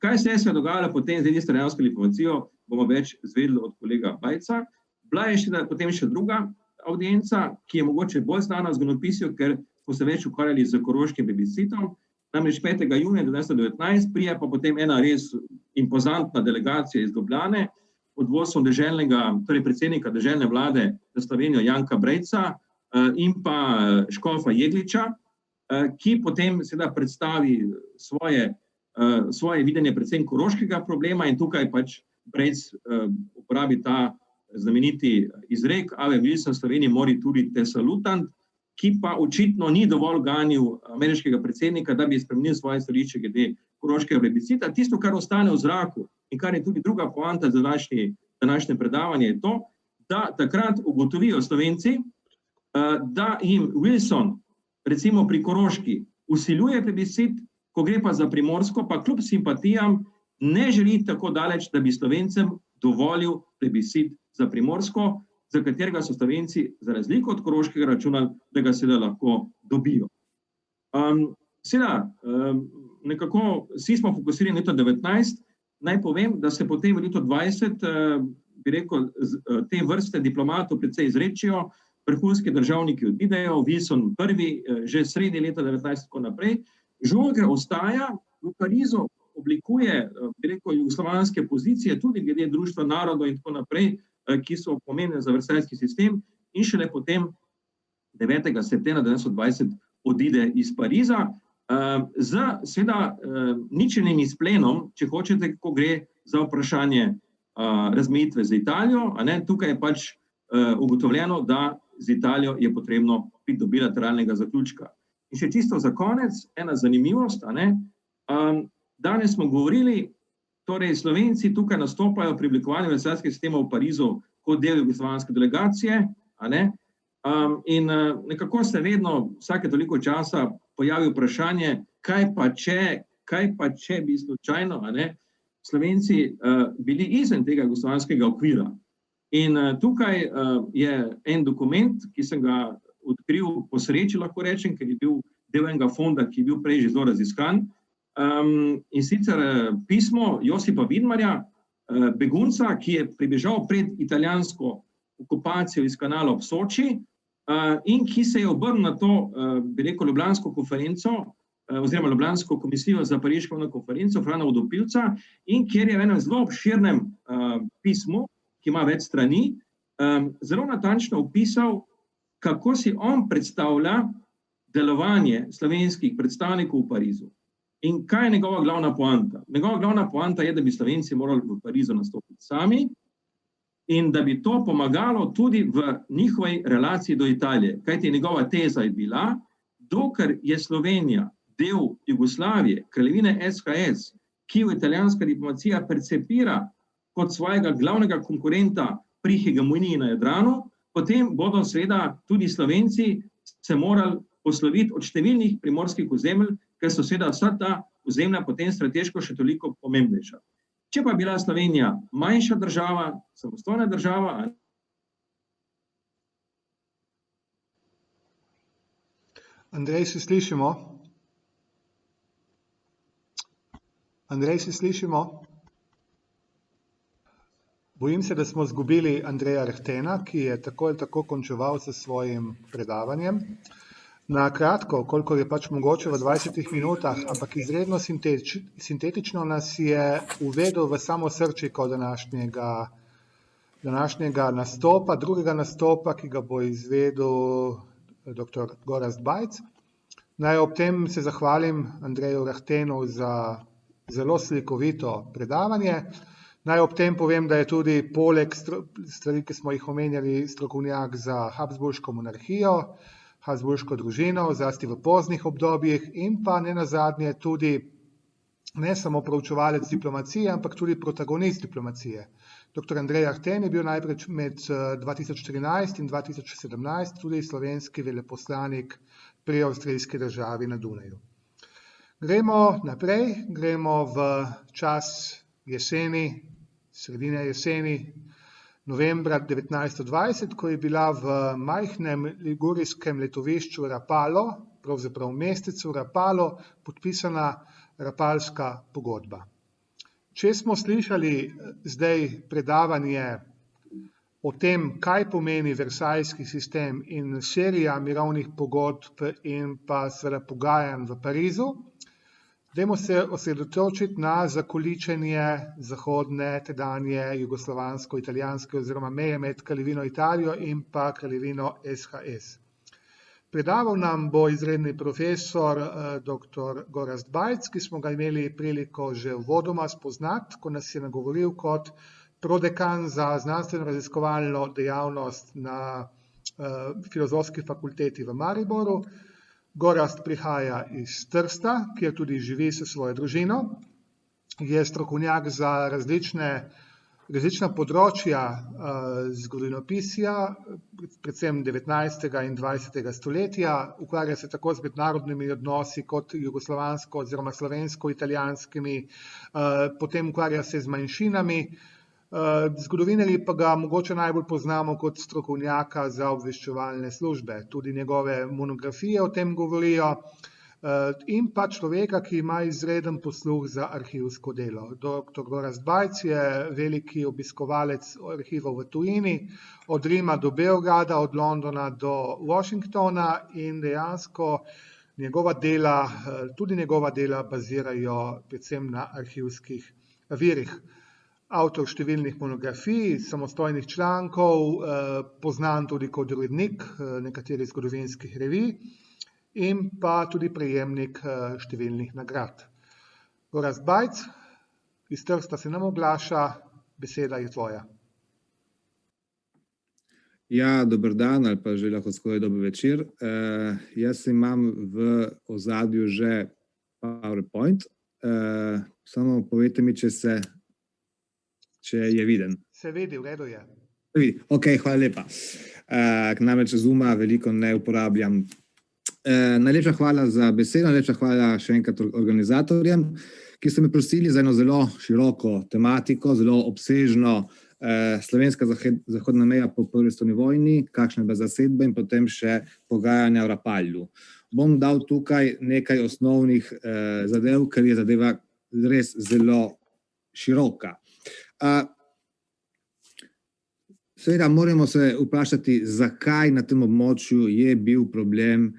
Kaj se je dogajalo potem z italijansko diplomacijo, bomo več izvedeli od kolega Bajca. Bila je potem še druga audienca, ki je mogoče bolj znana v zgodovinopisju, ker smo se več ukvarjali z koroškim plebiscitom. Namreč 5. junija 1919 prije pa potem ena res impozantna delegacija iz Ljubljane pod vodstvom torej predsednika deželne vlade za Slovenijo Janka Brejca in pa škofa Jegliča, ki potem seveda predstavi svoje videnje predvsem koroškega problema in tukaj pač Brejc uporabi ta znameniti izrek Ave Wilson Sloveniji mori tudi te salutant, ki pa očitno ni dovolj ganil ameriškega predsednika, da bi spremenil svoje stališče glede koroškega plebiscita. Tisto, kar ostane v zraku in kar je tudi druga poanta za današnje predavanje, je to, da takrat ugotovijo Slovenci, da jim Wilson, recimo pri Koroški, vsiljuje plebiscit, ko gre pa za Primorsko, pa kljub simpatijam ne želi tako daleč, da bi Slovencem dovolil plebiscit za Primorsko, za katerega so Slovenci, za razliko od Koroškega, računali, da ga seveda lahko dobijo. Seveda, nekako vsi smo fokusirani na leto 19, naj povem, da se potem v letu 20, bi rekel, te vrste diplomatov precej izrečijo, vrhunski državniki odidejo, Wilson prvi, že sredi leta 19 tako naprej. Žolger ostaja v Parizu, oblikuje, bi rekel, jugoslovanske pozicije, tudi glede Društva narodov in tako naprej, ki so pomembne za versajski sistem in šele potem 9. septembra 1920 odide iz Pariza z seveda ničenim izplenom, če hočete, ko gre za vprašanje razmejitve z Italijo, tukaj je pač ugotovljeno, da z Italijo je potrebno priti do bilateralnega zaključka. In še čisto za konec, ena zanimivost, danes smo govorili, torej Slovenci tukaj nastopajo pri oblikovanju versajskega sistema v Parizu kot del jugoslovanske delegacije, in nekako se vedno vsake toliko časa pojavi vprašanje, kaj pa če bi slučajno Slovenci bili izven tega jugoslovanskega okvira. In tukaj je en dokument, ki sem ga odkril po sreči, lahko rečem, ker je bil del enega fonda, ki je bil prej že zelo raziskan, in sicer pismo Josipa Vidmarja, begunca, ki je pribežal pred italijansko okupacijo iz kanala ob Soči in ki se je obrnil na to, bi rekel, ljubljansko konferenco oziroma ljubljansko komisijo za pariško konferenco Frana Vodopivca in kjer je v enem zelo obširnem pismu, ki ima več strani, zelo natančno opisal, kako si on predstavlja delovanje slovenskih predstavnikov v Parizu. In kaj je njegova glavna poanta? Njegova glavna poanta je, da bi Slovenci morali v Parizu nastopiti sami in da bi to pomagalo tudi v njihovi relaciji do Italije. Kajti njegova teza je bila, dokler je Slovenija del Jugoslavije, kraljevine SHS, ki jo italijanska diplomacija percepira kot svojega glavnega konkurenta pri hegemoniji na Jadranu, potem bodo seveda tudi Slovenci se morali posloviti od številnih primorskih ozemelj, ker so seveda vsa ta ozemlja potem strateško še toliko pomembnejša. Če pa bila Slovenija manjša država, samostojna država, Andrej, se slišimo? Andrej, se slišimo? Bojim se, da smo izgubili Andreja Rehtena, ki je tako ali tako končeval s svojim predavanjem. Na kratko, kolikor je pač mogoče v 20 minutah, ampak izredno sintetično nas je uvedel v samo srčiko današnjega nastopa, drugega nastopa, ki ga bo izvedel dr. Gorazd Bajc. Naj ob tem se zahvalim Andreju Rehtenu za zelo slikovito predavanje. Naj ob tem povem, da je tudi poleg stvari, ki smo jih omenjali, strokovnjak za Habsburško monarhijo, Habsburško družino, zlasti v poznih obdobjih, in pa nenazadnje tudi ne samo proučevalec diplomacije, ampak tudi protagonist diplomacije. Dr. Andrej Rehten je bil najprej med 2014 in 2017 tudi slovenski veleposlanik pri avstrijski državi na Dunaju. Gremo naprej, gremo v čas jeseni, sredine jeseni, novembra 1920, ko je bila v majhnem ligurijskem letovišču Rapallo, pravzaprav mestecu Rapallo, podpisana Rapalska pogodba. Če smo slišali zdaj predavanje o tem, kaj pomeni versajski sistem in serija mirovnih pogodb in pa seveda pogajanj v Parizu, dajmo se osredotočiti na zakoličenje zahodne, tedanje jugoslovansko-italijanske oziroma meje med Kraljevino Italijo in pa Kraljevino SHS. Predaval nam bo izredni profesor dr. Gorazd Bajc, ki smo ga imeli priliko že uvodoma spoznati, ko nas je nagovoril kot prodekan za znanstveno-raziskovalno dejavnost na Filozofski fakulteti v Mariboru. Gorazd prihaja iz Trsta, kjer tudi živi s svojo družino. Je strokovnjak za različna področja zgodovinopisja, predvsem 19. in 20. stoletja. Ukvarja se tako z mednarodnimi odnosi kot jugoslovansko oziroma slovensko-italijanskimi, potem ukvarja se z manjšinami. Zgodovinarji pa ga mogoče najbolj poznamo kot strokovnjaka za obveščevalne službe. Tudi njegove monografije o tem govorijo. In pa človeka, ki ima izreden posluh za arhivsko delo. Dr. Gorazd Bajc je veliki obiskovalec arhivov v tujini, od Rima do Beograda, od Londona do Washingtona, in dejansko tudi njegova dela bazirajo predvsem na arhivskih virih. Avtor številnih monografij, samostojnih člankov, poznan tudi kot urednik nekaterih zgodovinskih revij in pa tudi prejemnik številnih nagrad. Gorazd Bajc, iz Trsta se nam oglaša, beseda je tvoja. Ja, dober dan ali pa že lahko skoraj dober večer. Jaz imam v ozadju že PowerPoint. Samo povejte mi, če je viden. Se vidi, v redu je. Ok, hvala lepa. Namreč Zooma veliko ne uporabljam. Najlepša hvala za besedo, najlepša hvala še enkrat organizatorjem, ki so me prosili za eno zelo široko tematiko, zelo obsežno, slovenska zahodna meja po prvi svetovni vojni, kakšna je bila zasedba in potem še pogajanja v Rapallu. Bom dal tukaj nekaj osnovnih zadev, ker je zadeva res zelo široka. Seveda moramo se vprašati, zakaj na tem območju je bil problem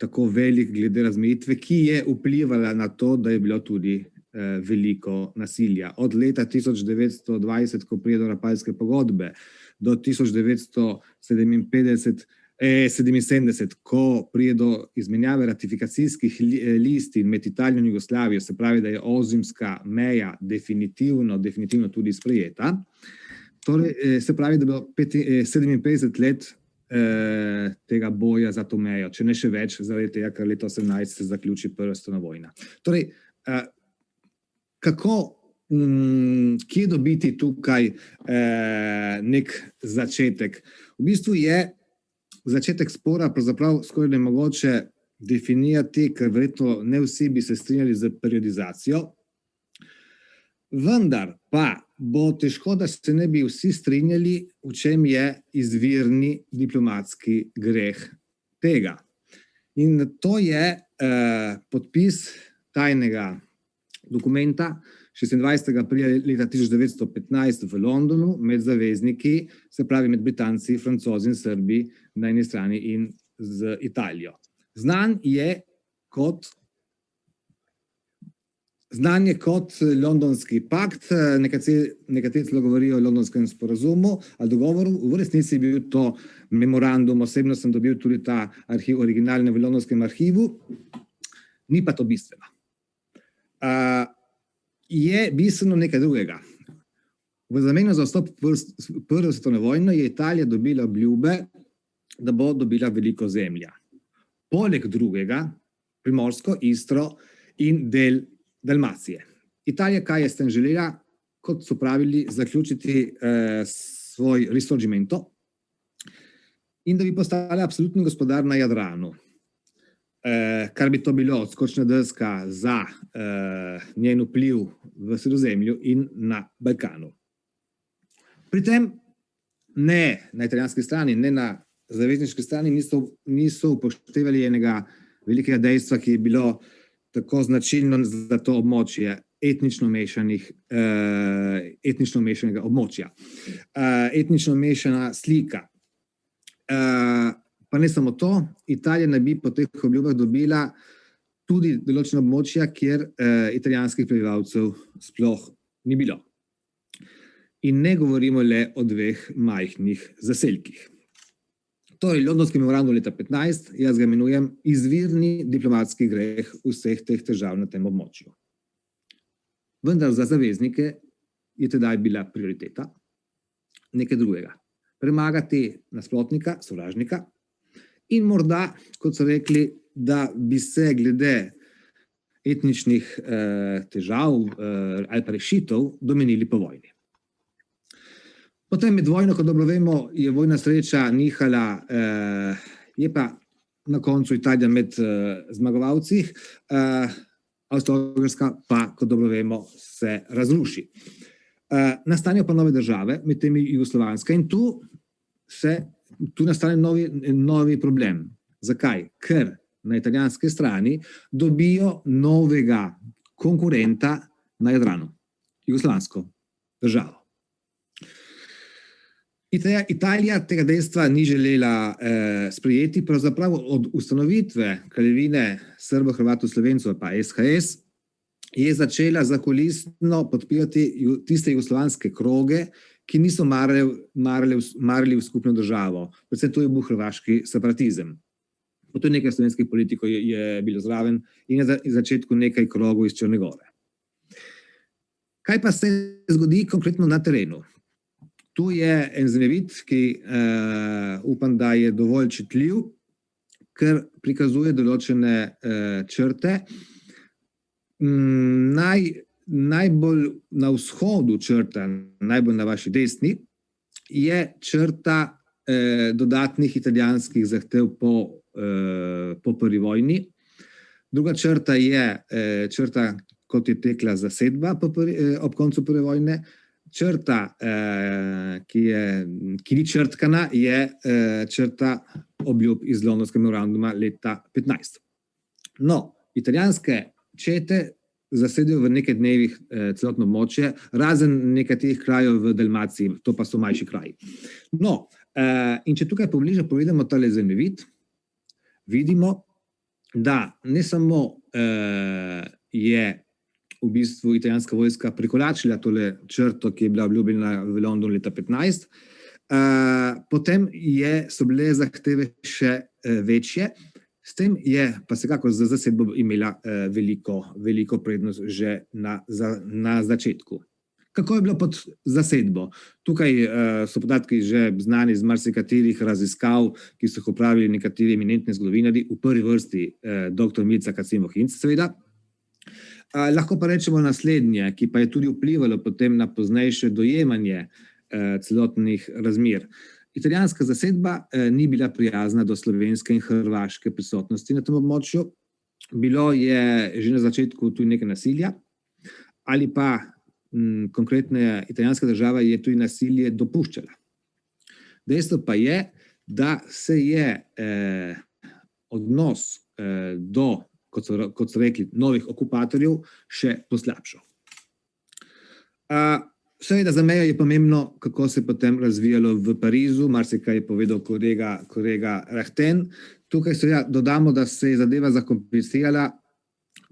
tako velik glede razmejitve, ki je vplivala na to, da je bilo tudi veliko nasilja. Od leta 1920, ko pride do Rapalske pogodbe, do 1977, ko pride do izmenjave ratifikacijskih listin med Italijo in Jugoslavijo, se pravi, da je ozimska meja definitivno tudi sprejeta. Torej, se pravi, da je bilo 57 let tega boja za to mejo, če ne še več, zaradi tega, ker leta 18 se zaključi prva svetovna vojna. Torej, kje dobiti tukaj nek začetek? V bistvu je začetek spora pravzaprav skoraj nemogoče definirati, ker verjetno ne vsi bi se strinjali z periodizacijo. Vendar pa bo težko, da se ne bi vsi strinjali, v čem je izvirni diplomatski greh tega. In to je podpis tajnega dokumenta 26. aprila leta 1915 v Londonu med zavezniki, se pravi med Britanci, Francozi in Srbi na eni strani in z Italijo. Znan je kot Londonski pakt, nekateri celo govorijo o Londonskem sporazumu ali dogovoru, v resnici je bil to memorandum, osebno sem dobil tudi ta arhiv originalne v Londonskem arhivu, ni pa to bistveno. Je bistveno nekaj drugega. V zameno za vstop v Prvo svetovno vojno je Italija dobila obljube, da bo dobila veliko zemlja. Poleg drugega, Primorsko, Istro in del Dalmacije. Italija, kaj je s tem želela, kot so pravili, zaključiti svoj risorgimento in da bi postala absolutni gospodar na Jadranu. Kar bi to bilo odskočna deska za njen vpliv v Sredozemlju in na Balkanu. Pri tem ne na italijanski strani, ne na zavezniški strani niso upoštevali enega velikega dejstva, ki je bilo tako značilno za to območje etnično mešanega območja. Etnično mešana slika. Pa ne samo to, Italija naj bi po teh obljubah dobila tudi določena območja, kjer italijanskih prebivalcev sploh ni bilo. In ne govorimo le o dveh majhnih zaselkih. Torej, Londonski memorandum leta 15, jaz ga imenujem izvirni diplomatski greh vseh teh težav na tem območju. Vendar za zaveznike je tedaj bila prioriteta nekaj drugega. Premagati nasprotnika, sovražnika in morda, kot so rekli, da bi se glede etničnih težav ali pa rešitev domenili po vojni. Potem med vojno, kot dobro vemo, je vojna sreča nihala, je pa na koncu Italija med zmagovalci, Avstro-Ogrska pa, kot dobro vemo, se razruši. Nastanejo pa nove države, med temi jugoslovanska, in tu nastane novi problem. Zakaj? Ker na italijanski strani dobijo novega konkurenta na Jadranu, jugoslovansko državo. Italija tega dejstva ni želela sprejeti, pravzaprav od ustanovitve Kraljevine Srbov, Hrvatov, Slovencov pa SHS je začela zakulisno podpirati tiste jugoslovanske kroge, ki niso marili v skupno državo. Predvsem to je bil hrvaški separatizem. Potem nekaj slovenskih politikov je bilo zraven in na začetku nekaj krogov iz Črne Gore. Kaj pa se zgodi konkretno na terenu? Tu je en zemljevid, ki upam, da je dovolj čitljiv, ker prikazuje določene črte. Najbolj na vzhodu črta, najbolj na vaši desni, je črta dodatnih italijanskih zahtev po prvi vojni. Druga črta je črta, kot je tekla zasedba ob koncu prve vojne. Črta, ki ni črtkana, je črta obljub iz Londonskega memoranduma leta 15. No, italijanske čete zasedijo v nekaj dnevih celotno območje, razen nekaterih krajev v Dalmaciji, to pa so manjši kraji. No, in če tukaj pobliže pogledamo tale zemljevid, vidimo, da ne samo je v bistvu italijanska vojska prekoračila tole črto, ki je bila obljubljena v Londonu leta 15, potem so bile zahteve še večje, s tem je pa vsekakor za zasedbo imela veliko prednost že na začetku. Kako je bilo pod zasedbo? Tukaj so podatki že znani iz marsikaterih raziskav, ki so jih opravili nekateri eminentni zgodovinarji, v prvi vrsti dr. Milica Kacin-Bohinc, seveda. Lahko pa rečemo naslednje, ki pa je tudi vplivalo potem na poznejše dojemanje celotnih razmer. Italijanska zasedba ni bila prijazna do slovenske in hrvaške prisotnosti na tem območju. Bilo je že na začetku tudi nekaj nasilja, ali pa konkretno italijanska država je tudi nasilje dopuščala. Dejstvo pa je, da se je odnos do, kot so rekli, novih okupatorjev še poslabšal. Seveda za mejo je pomembno, kako se je potem razvijalo v Parizu, marsikaj je povedal kolega Rahten. Tukaj seveda dodamo, da se je zadeva zakomplicirala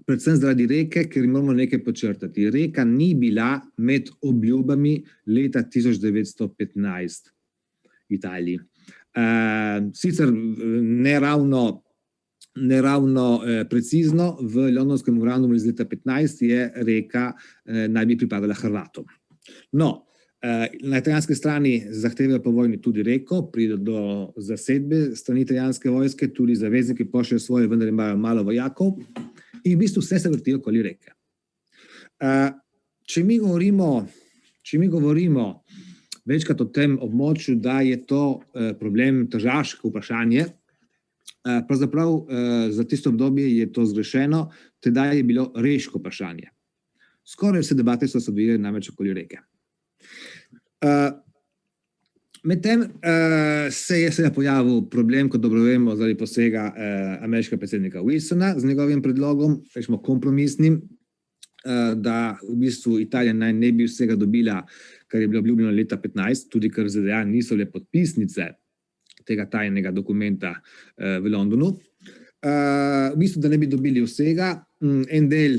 predvsem zaradi reke, ker moramo nekaj počrtati. Reka ni bila med obljubami leta 1915 v Italiji. Sicer ne ravno precizno, v londonskem memorandumu iz leta 15 je reka naj bi pripadala Hrvatom. No, na italijanski strani zahtevajo po vojni tudi reko, pride do zasedbe strani italijanske vojske, tudi zavezniki pošljajo svoje, vendar imajo malo vojakov in v bistvu vse se vrti okoli reke. Če mi govorimo večkrat o tem območju, da je to problem tržaško vprašanje, pravzaprav za tisto obdobje je to zgrešeno, tedaj je bilo reško vprašanje. Skoraj vse debate so se odvijale namreč okoli reke. Medtem se je seveda pojavil problem, kot dobro vemo, zaradi posega ameriškega predsednika Wilsona z njegovim predlogom, rečemo kompromisnim, da v bistvu Italija naj ne bi vsega dobila, kar je bilo obljubljeno leta 15, tudi ker ZDA niso le podpisnice tega tajnega dokumenta v Londonu. V bistvu, da ne bi dobili vsega, en del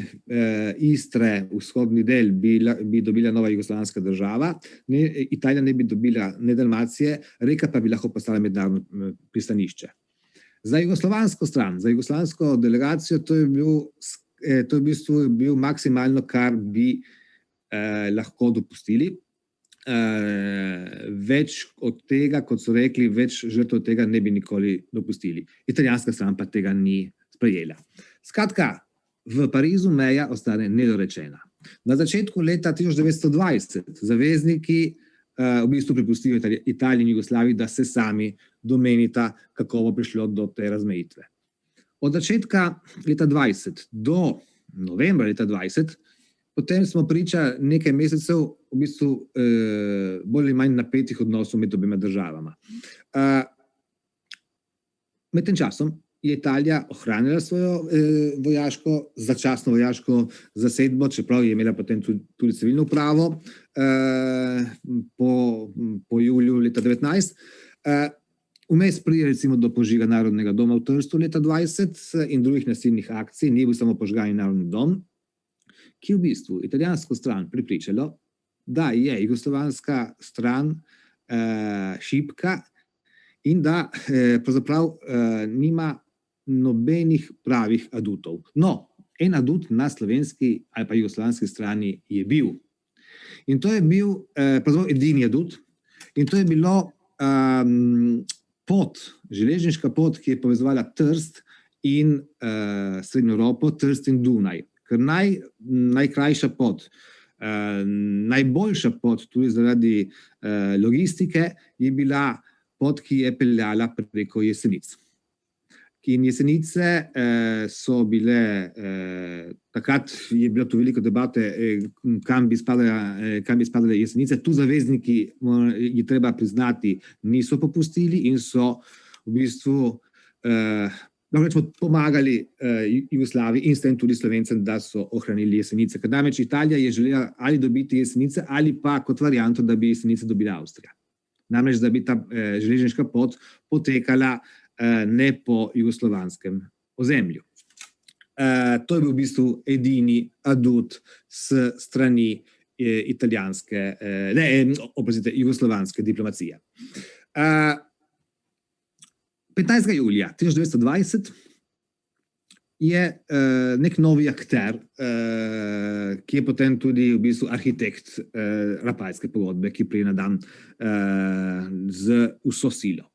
Istre, vzhodni del, bi dobila nova jugoslovanska država, Italija ne bi dobila ne Dalmacije, reka pa bi lahko postala mednarodno pristanišče. Za jugoslovansko stran, za jugoslovansko delegacijo, to je v bistvu bil maksimalno, kar bi lahko dopustili. Več od tega, kot so rekli, več žrtev tega ne bi nikoli dopustili. Italijanska stran pa tega ni sprejela. Skratka, v Parizu meja ostane nedorečena. Na začetku leta 1920 zavezniki v bistvu prepustijo Italiji in Jugoslaviji, da se sami domenita, kako bo prišlo do te razmejitve. Od začetka leta 20 do novembra leta 20 potem smo priča nekaj mesecev v bistvu bolj ali manj napetih odnosov med obema državama. Med tem časom je Italija ohranila svojo začasno vojaško zasedbo, čeprav je imela potem tudi civilno upravo po juliju leta 19. Vmes pride recimo do požiga Narodnega doma v Trstu leta 20 in drugih nasilnih akcij, ni bil samo požgani Narodni dom, ki v bistvu italijansko stran pripričalo, da je jugoslovanska stran šibka in da pravzaprav nima nobenih pravih adutov. No, en adut na slovenski ali pa jugoslovanski strani je bil. In to je bil pravzaprav edini adut in to je bilo železniška pot, ki je povezovala Trst in Srednjo Evropo, Trst in Dunaj. Ker najkrajša pot, najboljša pot tudi zaradi logistike je bila pot, ki je peljala preko Jesenic. In Jesenice so bile, takrat je bilo tu veliko debate, kam bi spadale Jesenice. Tu zavezniki, je treba priznati, niso popustili in so v bistvu pomagali Jugoslaviji in s tem tudi Slovencem, da so ohranili Jesenice. Ker namreč Italija je želela ali dobiti Jesenice ali pa kot varianto, da bi Jesenice dobila Avstrija. Namreč, da bi ta železniška pot potekala ne po jugoslovanskem ozemlju. To je bil v bistvu edini adut s strani jugoslovanske diplomacije. 15. julija 1920 je nek novi akter, ki je potem tudi v bistvu arhitekt Rapalske pogodbe, ki pride na dan z vso silo.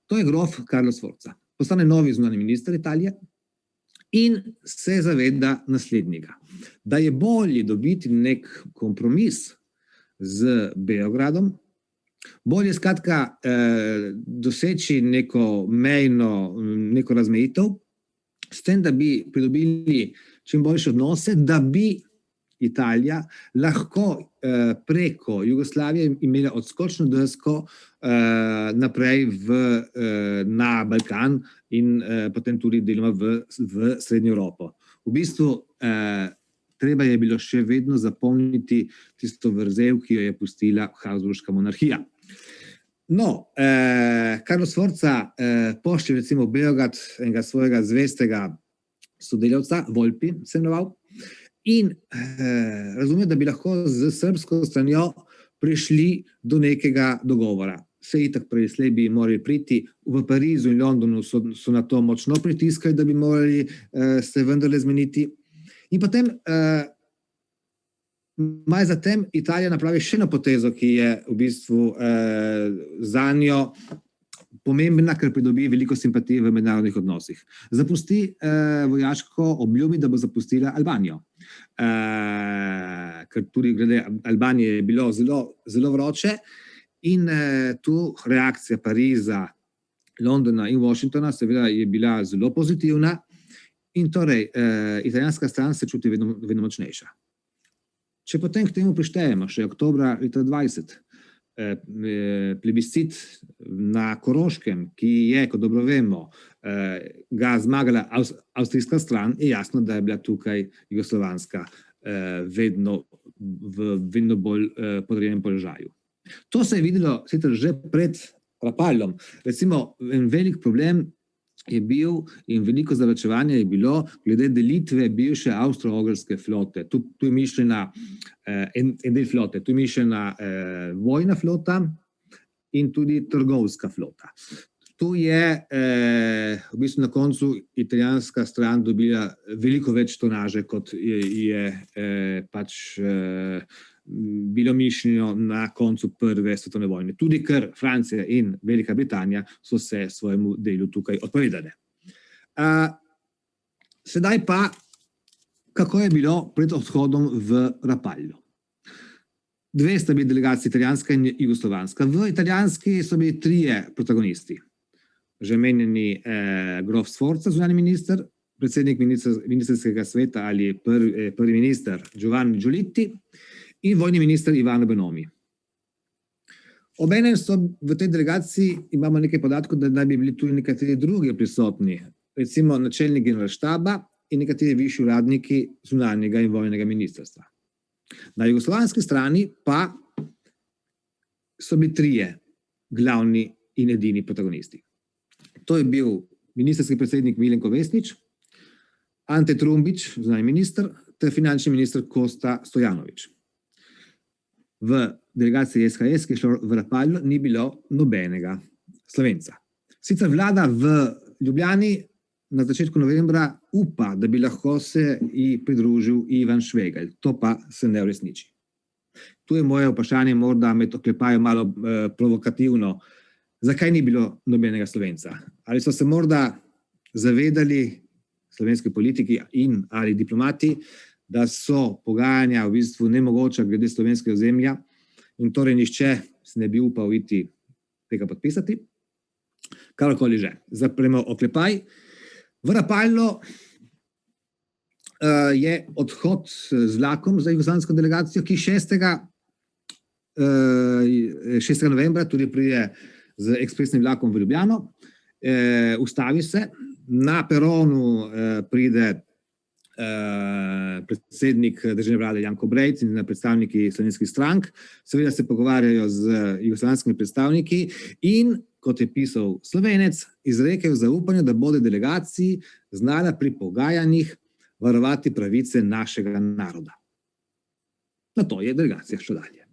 To je grof Carlo Sforza. Postane novi zunanji minister Italije in se zaveda naslednjega, da je bolje dobiti nek kompromis z Beogradom, bolje skratka doseči neko razmejitev, s tem, da bi pridobili čim boljše odnose, da bi Italija lahko preko Jugoslavije imela odskočno desko naprej na Balkan in potem tudi deloma v Srednjo Evropo. V bistvu treba je bilo še vedno zapolniti tisto vrzel, ki jo je pustila Habsburška monarhija. No, Carlo Sforza pošlje recimo v Beograd enega svojega zvestega sodelavca, Volpi se imenoval, in razume, da bi lahko z srbsko stranjo prišli do nekega dogovora. Se itak preslej bi morali priti, v Parizu in Londonu so na to močno pritiskali, da bi morali se vendarle zmeniti. In potem maj zatem Italija napravi še eno potezo, ki je v bistvu zanjo pomembna, ker pridobi veliko simpatije v mednarodnih odnosih. Zapusti vojaško obljubi, da bo zapustila Albanijo. Ker tudi glede Albanije je bilo zelo vroče in tu reakcija Pariza, Londona in Washingtona seveda je bila zelo pozitivna in torej italijanska stran se čuti vedno močnejša. Če potem k temu prištejemo še oktobra leta 2020, plebiscit na Koroškem, ki je, kot dobro vemo, ga zmagala avstrijska stran, je jasno, da je bila tukaj jugoslovanska v vedno bolj podrejenem položaju. To se je videlo sicer že pred Rapallom. Recimo, en velik problem je bil in veliko zavlačevanja je bilo glede delitve bivše avstro-ogrske flote. Tu je mišljena en del flote, tu je mišljena vojna flota in tudi trgovska flota. Tu je v bistvu na koncu italijanska stran dobila veliko več tonaže, kot je pač bilo mišljeno na koncu Prve svetovne vojne. Tudi ker Francija in Velika Britanija so se svojemu delu tukaj odpovedale. Sedaj pa, kako je bilo pred odhodom v Rapallo. Dve sta bili delegaciji, italijanska in jugoslovanska. V italijanski so bili trije protagonisti. Že menjeni grof Sforza, zunanji minister, predsednik ministrskega sveta ali prvi minister Giovanni Giolitti in vojni minister Ivano Bonomi. Obenem so v tej delegaciji, imamo nekaj podatkov, da naj bi bili tudi nekateri drugi prisotni, recimo načelnik generalštaba in nekateri višji uradniki zunanjega in vojnega ministrstva. Na jugoslovanski strani pa so bili trije glavni in edini protagonisti. To je bil ministrski predsednik Milenko Vesnić, Ante Trumbić, zunanji minister, ter finančni minister Kosta Stojanović. V delegaciji SHS, ki je šlo v Rapallo, ni bilo nobenega Slovenca. Sicer vlada v Ljubljani na začetku novembra upa, da bi lahko se ji pridružil Ivan Švegelj. To pa se ne uresniči. Tu je moje vprašanje morda med oklepajem malo provokativno. Zakaj ni bilo nobenega Slovenca? Ali so se morda zavedali slovenski politiki in ali diplomati, da so pogajanja v bistvu nemogoča glede slovenskega ozemlja in torej nihče se ne bi upal iti tega podpisati? Karkoli že. Zapremo oklepaj. V Rapallo je odhod z vlakom za jugoslovansko delegacijo, ki 6. novembra tudi pride z ekspresnim vlakom v Ljubljano, ustavi se, na peronu pride predsednik državne vlade Janko Brejc in predstavniki slovenskih strank, seveda se pogovarjajo z jugoslovanskimi predstavniki in, kot je pisal Slovenec, izrekejo zaupanje, da bodo delegaciji znala pri pogajanjih varovati pravice našega naroda. Na to je delegacija šla dalje.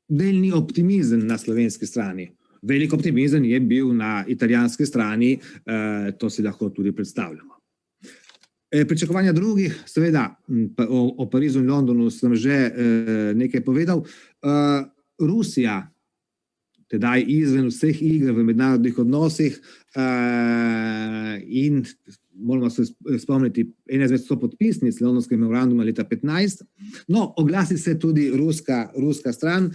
Delni optimizem na slovenski strani. Velik optimizem je bil na italijanski strani, to si lahko tudi predstavljamo. Pričakovanja drugih, seveda o Parizu in Londonu sem že nekaj povedal. Rusija tedaj izven vseh iger v mednarodnih odnosih in moramo se spomniti, ena izmed sopodpisnic Londonskega memoranduma leta 2015. No, oglasi se tudi ruska stran.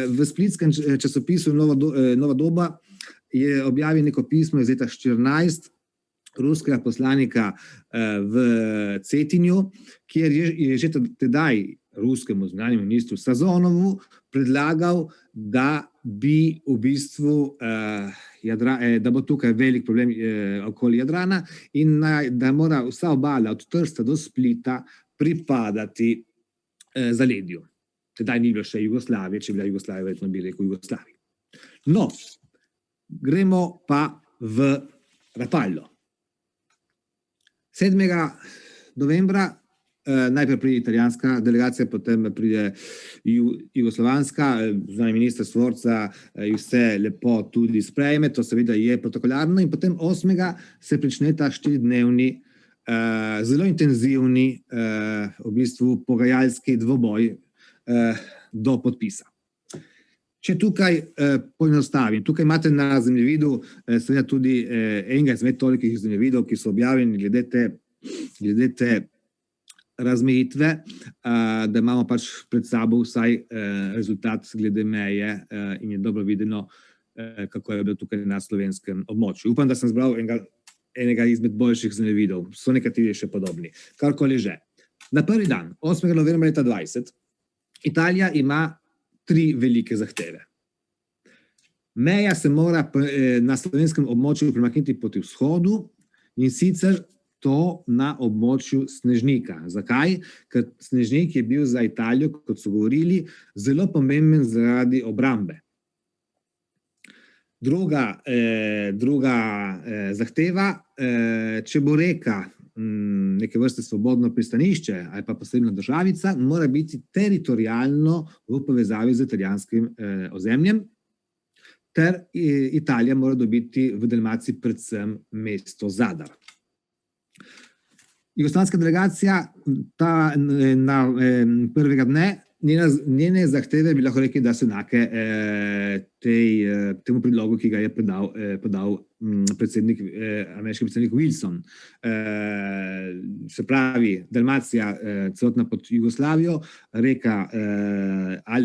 V splitskem časopisu Nova doba je objavil neko pismo iz leta 2014 ruskega poslanika v Cetinju, kjer je že tedaj ruskemu zunanjemu ministru Sazonovu predlagal, da bi v bistvu da bo tukaj velik problem okoli Jadrana in da mora vsa obala od Trsta do Splita pripadati zaledju. Tedaj ni bilo še Jugoslavije, če je bila Jugoslavija, verjetno bi rekel Jugoslaviji. No, gremo pa v Rapallo. 7. novembra najprej pride italijanska delegacija, potem pride jugoslovanska, zunanji minister Sforza vse lepo tudi sprejme, to seveda je protokolarno, in potem 8. se prične ta 4-dnevni, zelo intenzivni v bistvu pogajalski dvoboj do podpisa. Če tukaj poenostavim, tukaj imate na zemljevidu seveda tudi enega izmed tolikih zemljevidov, ki so objavljeni glede te razmejitve, da imamo pač pred sabo vsaj rezultat glede meje in je dobro videno, kako je bilo tukaj na slovenskem območju. Upam, da sem zbral enega izmed boljših zemljevidov, so nekateri še podobni. Karkoli že. Na prvi dan, 8. novembra leta 2020, Italija ima 3 velike zahteve. Meja se mora na slovenskem območju premakniti proti vzhodu, in sicer to na območju Snežnika. Zakaj? Ker Snežnik je bil za Italijo, kot so govorili, zelo pomemben zaradi obrambe. Druga zahteva, če bo reka neke vrste svobodno pristanišče ali pa posebna državica, mora biti teritorijalno v povezavi z italijanskim ozemljem, ter Italija mora dobiti v Dalmaciji predvsem mesto Zadar. Jugoslovanska delegacija na prvega dne, njene zahteve bi lahko rekli, da so enake temu predlogu, ki ga je podal ameriški predsednik Wilson. Se pravi, Dalmacija celotna pod Jugoslavijo, reka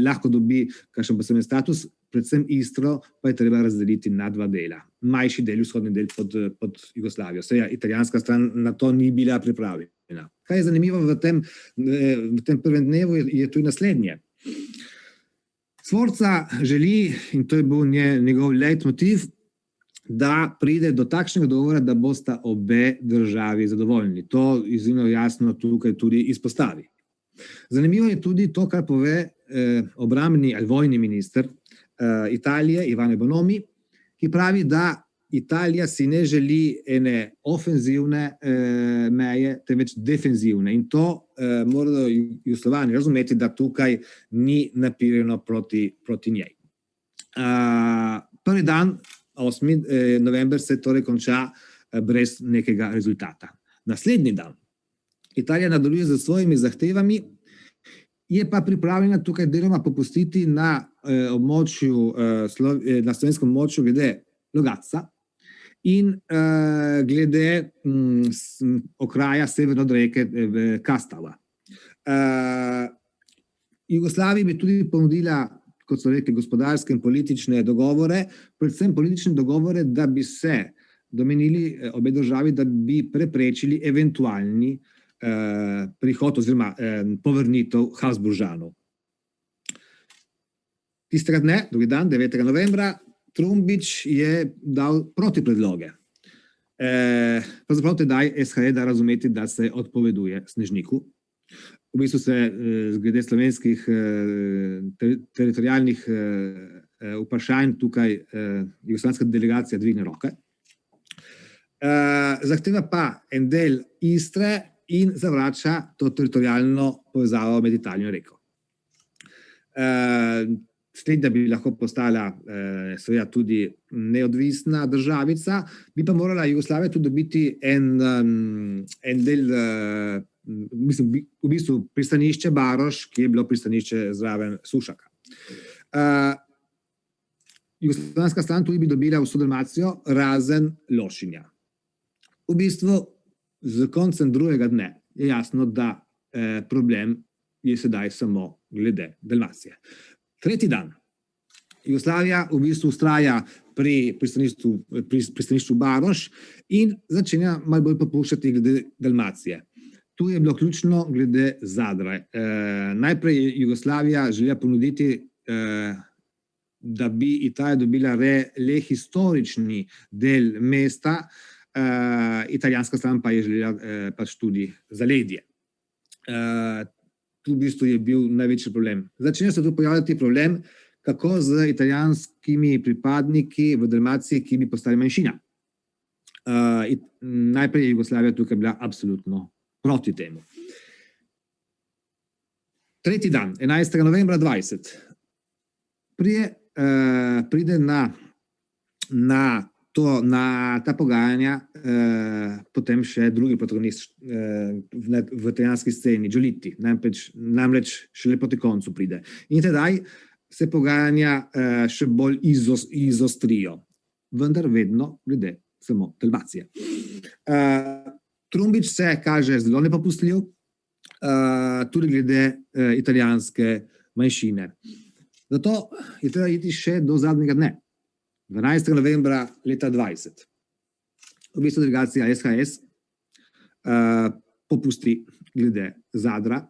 lahko dobi kakšen poseben status, predvsem Istro pa je treba razdeliti na 2 dela. Manjši del, vzhodni del pod Jugoslavijo. Seveda, italijanska stran na to ni bila pripravljena. Kaj je zanimivo v tem prvem dnevu, je tudi naslednje. Sforza želi, in to je bil njegov leitmotiv, da pride do takšnega dogovora, da bosta obe državi zadovoljni. To izjemno jasno tukaj tudi izpostavi. Zanimivo je tudi to, kar pove obrambni ali vojni minister Italije, Ivano Bonomi, ki pravi, da Italija si ne želi ene ofenzivne meje, temveč defenzivne. In to morajo Jugoslovani razumeti, da tukaj ni napirjeno proti njej. Prvi dan, 8. november, se torej konča brez nekega rezultata. Naslednji dan Italija nadaljuje z svojimi zahtevami, je pa pripravljena tukaj deloma popustiti na slovenskem območju glede Logatca in glede okraja severno od reke Kastava. Jugoslaviji bi tudi ponudila, kot so rekli, gospodarske in politične dogovore, predvsem politične dogovore, da bi se domenili obe državi, da bi preprečili eventualni prihod oziroma povrnitev Habsburžanov. Tistega dne, drugi dan, 9. novembra, Trumbič je dal protipredloge. Pravzaprav tedaj SHE da razumeti, da se odpoveduje Snežniku. V bistvu se glede slovenskih teritorijalnih vprašanj tukaj jugoslovanska delegacija dvigne roke. Zahteva pa en del Istre in zavrača to teritorijalno povezavo med Italijo in reko. Slednja bi lahko postala seveda tudi neodvisna državica, bi pa morala Jugoslavija tudi dobiti en del, mislim, v bistvu pristanišče Baroš, ki je bilo pristanišče zraven Sušaka. jugoslovanska stran tudi bi dobila vso Dalmacijo, razen Lošinja. V bistvu, z koncem drugega dne je jasno, da problem je sedaj samo glede Dalmacije. Tretji dan. Jugoslavija v bistvu ustraja pri pristanišču Baroš in začenja malo bolj popuščati glede Dalmacije. Tu je bilo ključno glede Zadra. Najprej je Jugoslavija želela ponuditi, da bi Italija dobila le historični del mesta, italijanska stran pa je želela pač tudi zaledje. Tu v bistvu je bil največji problem. Začenja se tu pojavljati problem, kako z italijanskimi pripadniki v Dalmaciji, ki bi postali manjšina. Najprej je Jugoslavija tukaj bila absolutno proti temu. Tretji dan, 11. novembra 20. Pride na ta pogajanja potem še drugi protagonist v italijanski sceni, Giolitti, namreč šele proti koncu pride. In tedaj se pogajanja še bolj izostrijo, vendar vedno glede samo Dalmacije. Trumbič se kaže zelo nepopustljiv, tudi glede italijanske manjšine. Zato je treba iti še do zadnjega dne, 12. novembra leta 20. V bistvu delegacija SHS popusti glede Zadra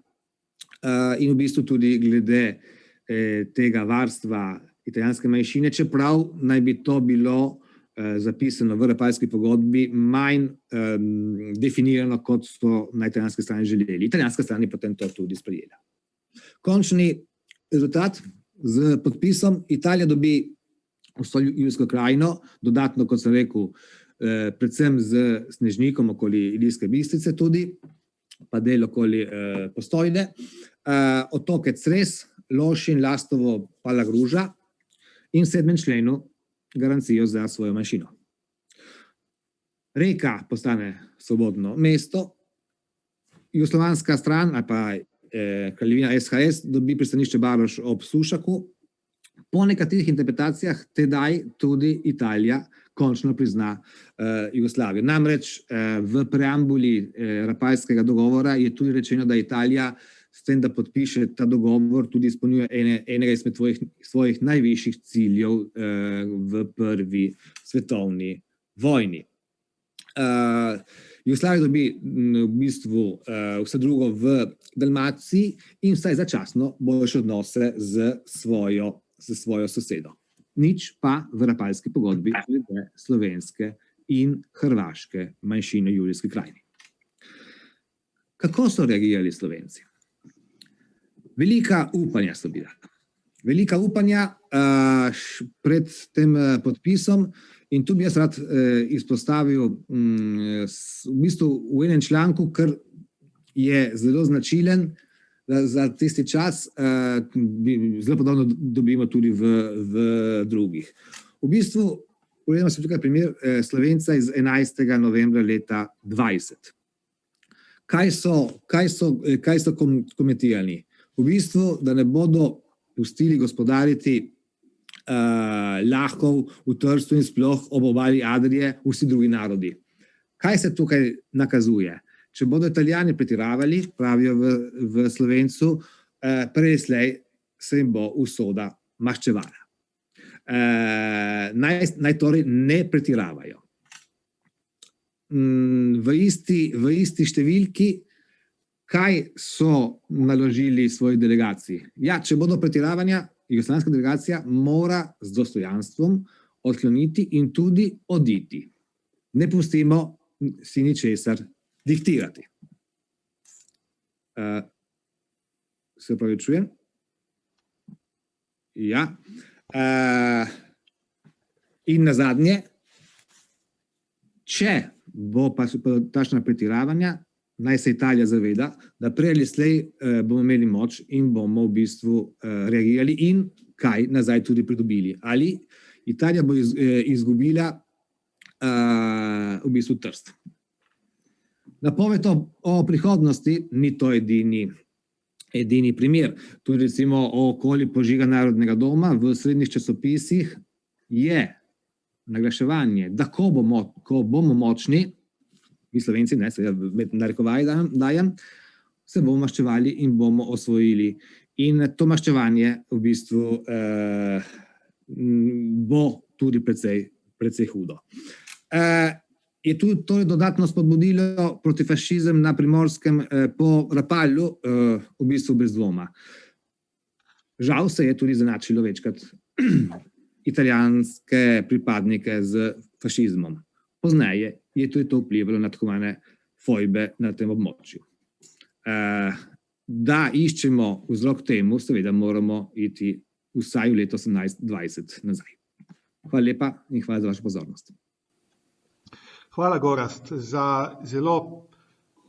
in v bistvu tudi glede tega varstva italijanske manjšine, čeprav naj bi to bilo zapisano v Rapalski pogodbi manj definirano, kot so na italijanski strani želeli. Italijanska stran je potem to tudi sprejela. Končni rezultat z podpisom: Italija dobi vso Julijsko krajino, dodatno, kot sem rekel, predvsem z Snežnikom okoli Ilirske Bistrice tudi, pa del okoli Postojne, otoke Cres, Lošinj, Lastovo, Palagruža in v 7. členu garancijo za svojo manjšino. Reka postane svobodno mesto, jugoslovanska stran ali pa kraljevina SHS dobi pristanišče Baroš ob Sušaku. Po nekaterih interpretacijah tedaj tudi Italija končno prizna Jugoslavijo. Namreč v preambuli Rapalskega dogovora je tudi rečeno, da Italija s tem, da podpiše ta dogovor, tudi izpolnjuje enega izmed svojih najvišjih ciljev v prvi svetovni vojni. Jugoslavija dobi v bistvu vse drugo v Dalmaciji in vsaj začasno boljše odnose z svojo sosedo. Nič pa v Rapalski pogodbi glede slovenske in hrvaške manjšine v Julijski krajini. Kako so reagirali Slovenci? Velika upanja so bila. Velika upanja pred tem podpisom, in tu bi jaz rad izpostavil v bistvu v enem članku, ker je zelo značilen za tisti čas, zelo podobno dobimo tudi v drugih. V bistvu, pogledamo se tukaj primer Slovenca iz 11. novembra leta 20. Kaj so komentirali? V bistvu, da ne bodo pustili gospodariti Lahkov v Trstu in sploh ob obali Adrije vsi drugi narodi. Kaj se tukaj nakazuje? Če bodo Italijani pretiravali, pravijo v Slovencu, preslej se jim bo usoda maščevala. Naj torej ne pretiravajo. V isti številki, kaj so naložili svoji delegaciji? Ja, če bodo pretiravanja, jugoslovanska delegacija mora z dostojanstvom odkloniti in tudi oditi. Ne pustimo si ničesar diktirati. Se opravičujem? Ja. In nazadnje, če bo pa takšna pretiravanja, naj se Italija zaveda, da prej ali slej bomo imeli moč in bomo v bistvu reagirali in kaj nazaj tudi pridobili. Ali Italija bo izgubila v bistvu Trst. Napoved o prihodnosti ni to edini primer. Tudi recimo okoli požiga Narodnega doma v srednjih časopisih je naglaševanje, da ko bomo močni, mi Slovenci, ne, seveda med narekovaji dajem, se bomo maščevali in bomo osvojili. In to maščevanje v bistvu bo tudi precej hudo. Je tudi to dodatno spodbudilo protifašizem na Primorskem po Rapalju, v bistvu brez dvoma. Žal se je tudi zanačilo večkrat italijanske pripadnike z fašizmom. Pozneje je tudi to vplivalo na tako imenovane fojbe na tem območju. Da iščemo vzrok temu, seveda moramo iti vsaj v leto 1820 nazaj. Hvala lepa in hvala za vašo pozornost. Hvala, Gorazd, za zelo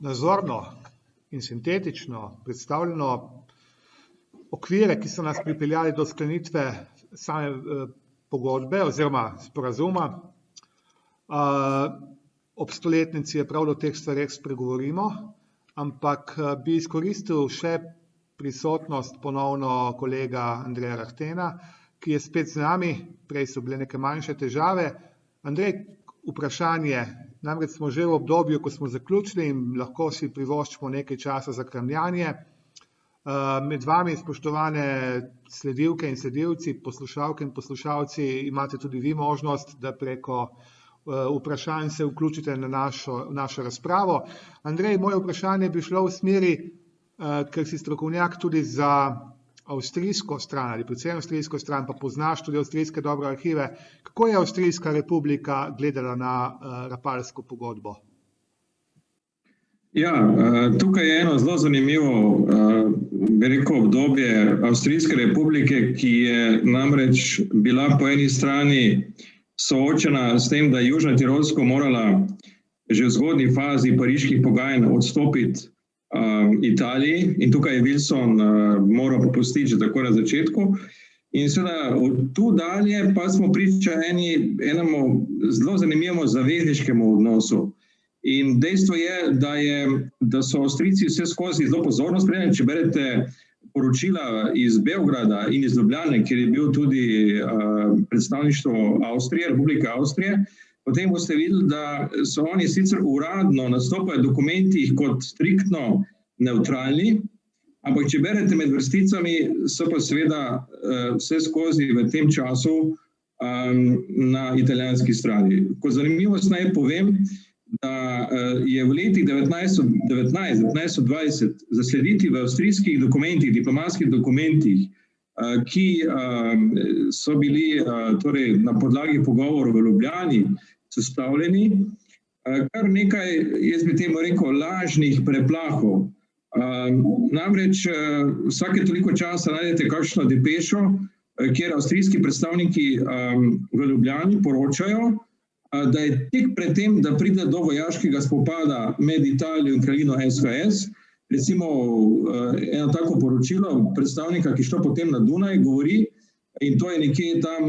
nazorno in sintetično predstavljeno okvire, ki so nas pripeljali do sklenitve same pogodbe oziroma sporazuma. Ob stoletnici je prav do teh stvareh spregovorimo, ampak bi izkoristil še prisotnost ponovno kolega Andreja Rahtena, ki je spet z nami, prej so bile neke manjše težave. Andrej, vprašanje, namreč smo že v obdobju, ko smo zaključili in lahko si privoščimo nekaj časa za kramljanje. Med vami, spoštovane sledilke in sledilci, poslušalke in poslušalci, imate tudi vi možnost, da preko vprašanj se vključite na našo razpravo. Andrej, moje vprašanje bi šlo v smeri, ker si strokovnjak tudi za avstrijsko stran, ali predvsem avstrijsko stran, pa poznaš tudi avstrijske dobre arhive. Kako je Avstrijska republika gledala na Rapalsko pogodbo? Ja, tukaj je eno zelo zanimivo, bi rekel, obdobje Avstrijske republike, ki je namreč bila po eni strani soočena s tem, da je Južna Tirolsko morala že v zgodnji fazi pariških pogajanj odstopiti Italiji in tukaj je Wilson moral popustiti že tako na začetku. In seveda od tu dalje pa smo priča enemu zelo zanimivemu zavezniškemu odnosu. In dejstvo je, da so Avstrijci vse skozi zelo pozorno spremljali. Če berete poročila iz Beograda in iz Ljubljane, kjer je bil tudi predstavništvo Avstrije, Republike Avstrije, potem boste videli, da so oni sicer uradno nastopajo v dokumentih kot striktno nevtralni, ampak če berete med vrsticami, so pa seveda vse skozi v tem času na italijanski strani. Kot zanimivost naj povem, da je v letih 1919-1920 zaslediti v avstrijskih dokumentih, diplomatskih dokumentih, ki so bili torej, na podlagi pogovorov v Ljubljani sestavljeni, kar nekaj, jaz bi temu rekel, lažnih preplahov. Namreč vsake toliko časa najdete kakšno depešo, kjer avstrijski predstavniki v Ljubljani poročajo, da je tek pred tem, da pride do vojaškega spopada med Italijo in kraljevino SHS, recimo eno tako poročilo predstavnika, ki šlo potem na Dunaj, govori, in to je nekje tam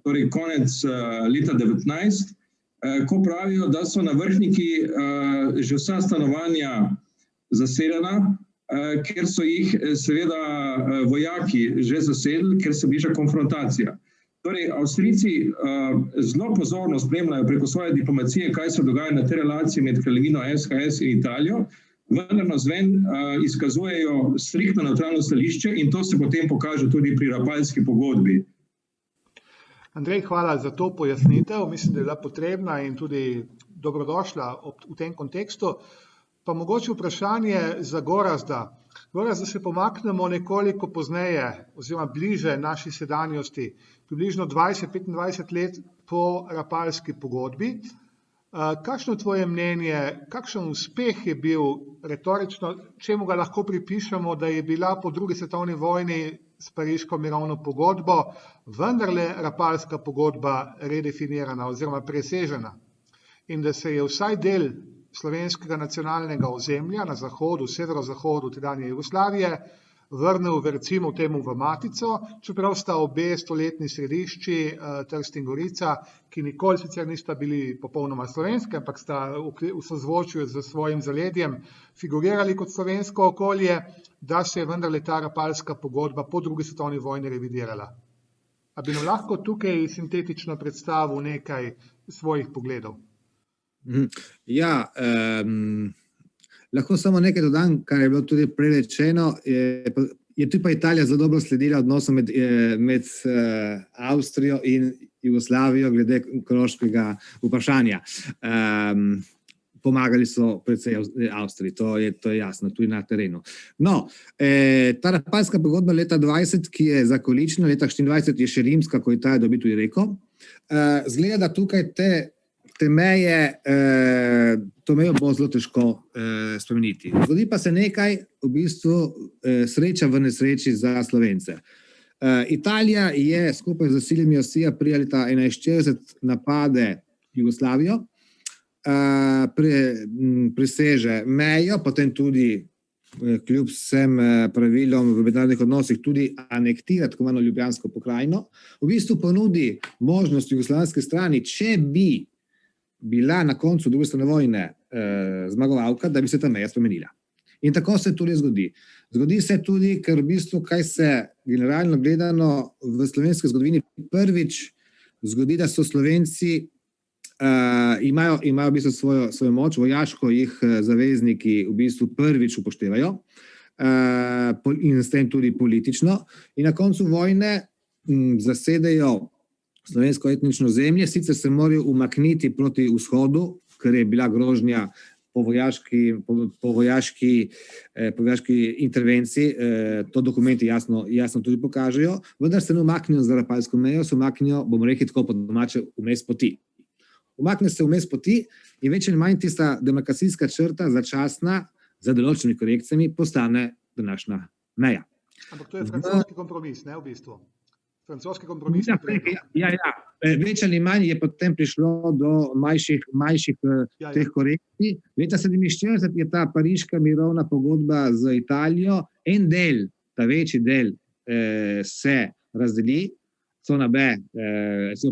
torej konec leta 19, ko pravijo, da so na Vrhniki že vsa stanovanja zasedena, ker so jih seveda vojaki že zasedli, ker se bliža konfrontacija. Torej, Avstrijci zelo pozorno spremljajo preko svoje diplomacije, kaj se dogaja na tej relaciji med kraljevino SHS in Italijo, vendar navzven izkazujejo striktno nevtralno stališče in to se potem pokaže tudi pri Rapalski pogodbi. Andrej, hvala za to pojasnitev. Mislim, da je bila potrebna in tudi dobrodošla v tem kontekstu. Pa mogoče vprašanje za Gorazda. Gorazd, da se pomaknemo nekoliko pozneje oziroma bliže naši sedanjosti, približno 20-25 let po Rapalski pogodbi. Kakšno tvoje mnenje, kakšen uspeh je bil retorično, čemu ga lahko pripišemo, da je bila po drugi svetovni vojni s Pariško mirovno pogodbo vendarle Rapalska pogodba redefinirana oziroma presežena in da se je vsaj del slovenskega nacionalnega ozemlja na zahodu, severozahodu tedanje Jugoslavije vrnil recimo temu v matico, čeprav sta obe stoletni središči, Trst in Gorica, ki nikoli sicer nista bili popolnoma slovenske, ampak sta v sozvočju z svojim zaledjem figurirali kot slovensko okolje, da se je vendarle ta Rapalska pogodba po drugi svetovni vojni revidirala. A bi nam lahko tukaj sintetično predstavil nekaj svojih pogledov? Ja, lahko samo nekaj dodam, kar je bilo tudi prej rečeno. Je tudi pa Italija zelo dobro sledila odnosom med Avstrijo in Jugoslavijo glede koroškega vprašanja. Pomagali so predvsej Avstriji, to je jasno, tudi na terenu. No, ta Rapalska pogodba leta 20, ki je zakoličena, leta 24 je še rimska, ko Italija dobi tudi Reko. Zgleda, da tukaj te meje, to mejo bo zelo težko spremeniti. Zgodi pa se nekaj, v bistvu sreča v nesreči za Slovence. Italija je skupaj z silami Osija aprila leta 1940 napade Jugoslavijo, preseže mejo, potem tudi kljub vsem pravilom v mednarodnih odnosih tudi anektira tako imenovano Ljubljansko pokrajino, v bistvu ponudi možnost jugoslovanski strani, če bi bila na koncu druge svetovne vojne zmagovalka, da bi se ta meja spremenila. In tako se tudi zgodi. Zgodi se tudi, ker v bistvu, kaj se generalno gledano v slovenski zgodovini prvič zgodi, da so Slovenci imajo v bistvu svojo moč, vojaško jih zavezniki v bistvu prvič upoštevajo in s tem tudi politično. In na koncu vojne zasedejo slovensko etnično zemlje, sicer se morajo umakniti proti vzhodu, ker je bila grožnja po vojaški intervenciji, to dokumenti jasno tudi pokažejo, vendar se ne umaknijo za Rapalsko mejo, se umaknijo, bomo rekli tako po domače, vmes poti. Umakne se vmes poti in več ali manj tista demarkacijska črta začasna, za določenimi korekcijami, postane današnja meja. Ampak to je francoski kompromis, ne v bistvu? Francoski kompromis. Ja. Več ali manj je potem prišlo do manjših teh korekcij. Leta 1947 je ta pariška mirovna pogodba z Italijo, en del, ta večji del se razdeli, cona B,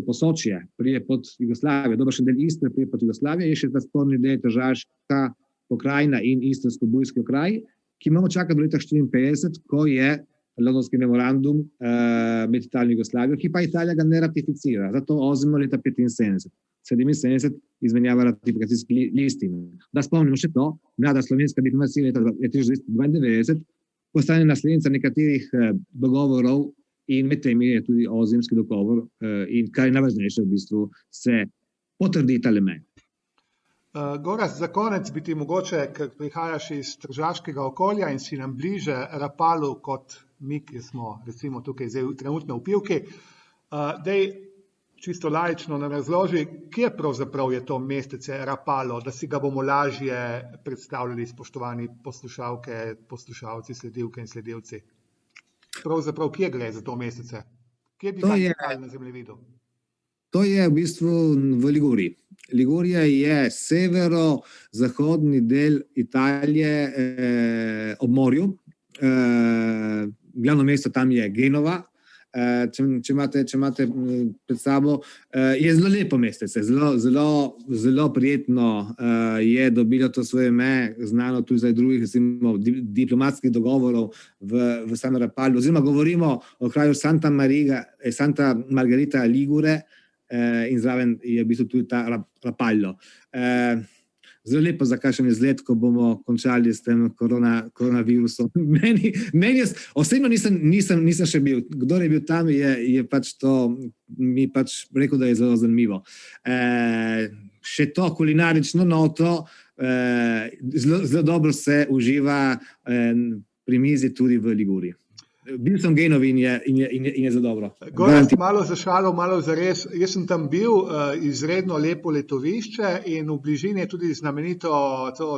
Posočje, prije pod Jugoslavijo, dobro še del Istre, prije pod Jugoslavijo, je še ta sporni del Tržaška pokrajina in Istrsko-Bujski kraj, ki imamo čakati do leta 1954, ko je Londonski memorandum med Italijo in Jugoslavijo, ki pa Italija ga ne ratificira. Zato ozimo leta 1975 izmenjava ratifikacijskih listin. Da spomnimo še to, mlada slovenska diplomacija leta 1992 postane naslednica nekaterih dogovorov in med temi je tudi ozimski dogovor in kar je najvažnejše v bistvu se potrdi tale meja. Gorazd, za konec bi ti mogoče, ker prihajaš iz tržaškega okolja in si nam bliže Rapalu kot mi, ki smo recimo tukaj trenutno v Pivki, daj čisto laično nam razloži, kje pravzaprav je to mestece Rapalo, da si ga bomo lažje predstavljali, spoštovani poslušalke, poslušalci, sledilke in sledilci. Pravzaprav, kje gre za to mestece? Kje bi ga iskali na zemljevidu? To je v bistvu v Liguriji. Ligurija je severo-zahodni del Italije ob morju. Glavno mesto tam je Genova. Če imate pred sabo, je zelo lepo mestece, zelo prijetno je dobilo to svoje ime, znano tudi za drugih diplomatskih dogovorov v samem Rapalu. Oziroma govorimo o kraju Santa Margherita Ligure in zraven je v bistvu tudi ta Rapallo. Zelo lepo za kakšen izlet, ko bomo končali s tem koronavirusom. Meni osebno nisem še bil. Kdor je bil tam, je pač to mi pač rekel, da je zelo zanimivo. Še to kulinarično noto, zelo dobro se uživa pri mizi tudi v Liguriji. Bil sem v Genovi in je zelo dobro. Gorazd, malo za šalo, malo za res. Jaz sem tam bil, izredno lepo letovišče in v bližini je tudi znamenito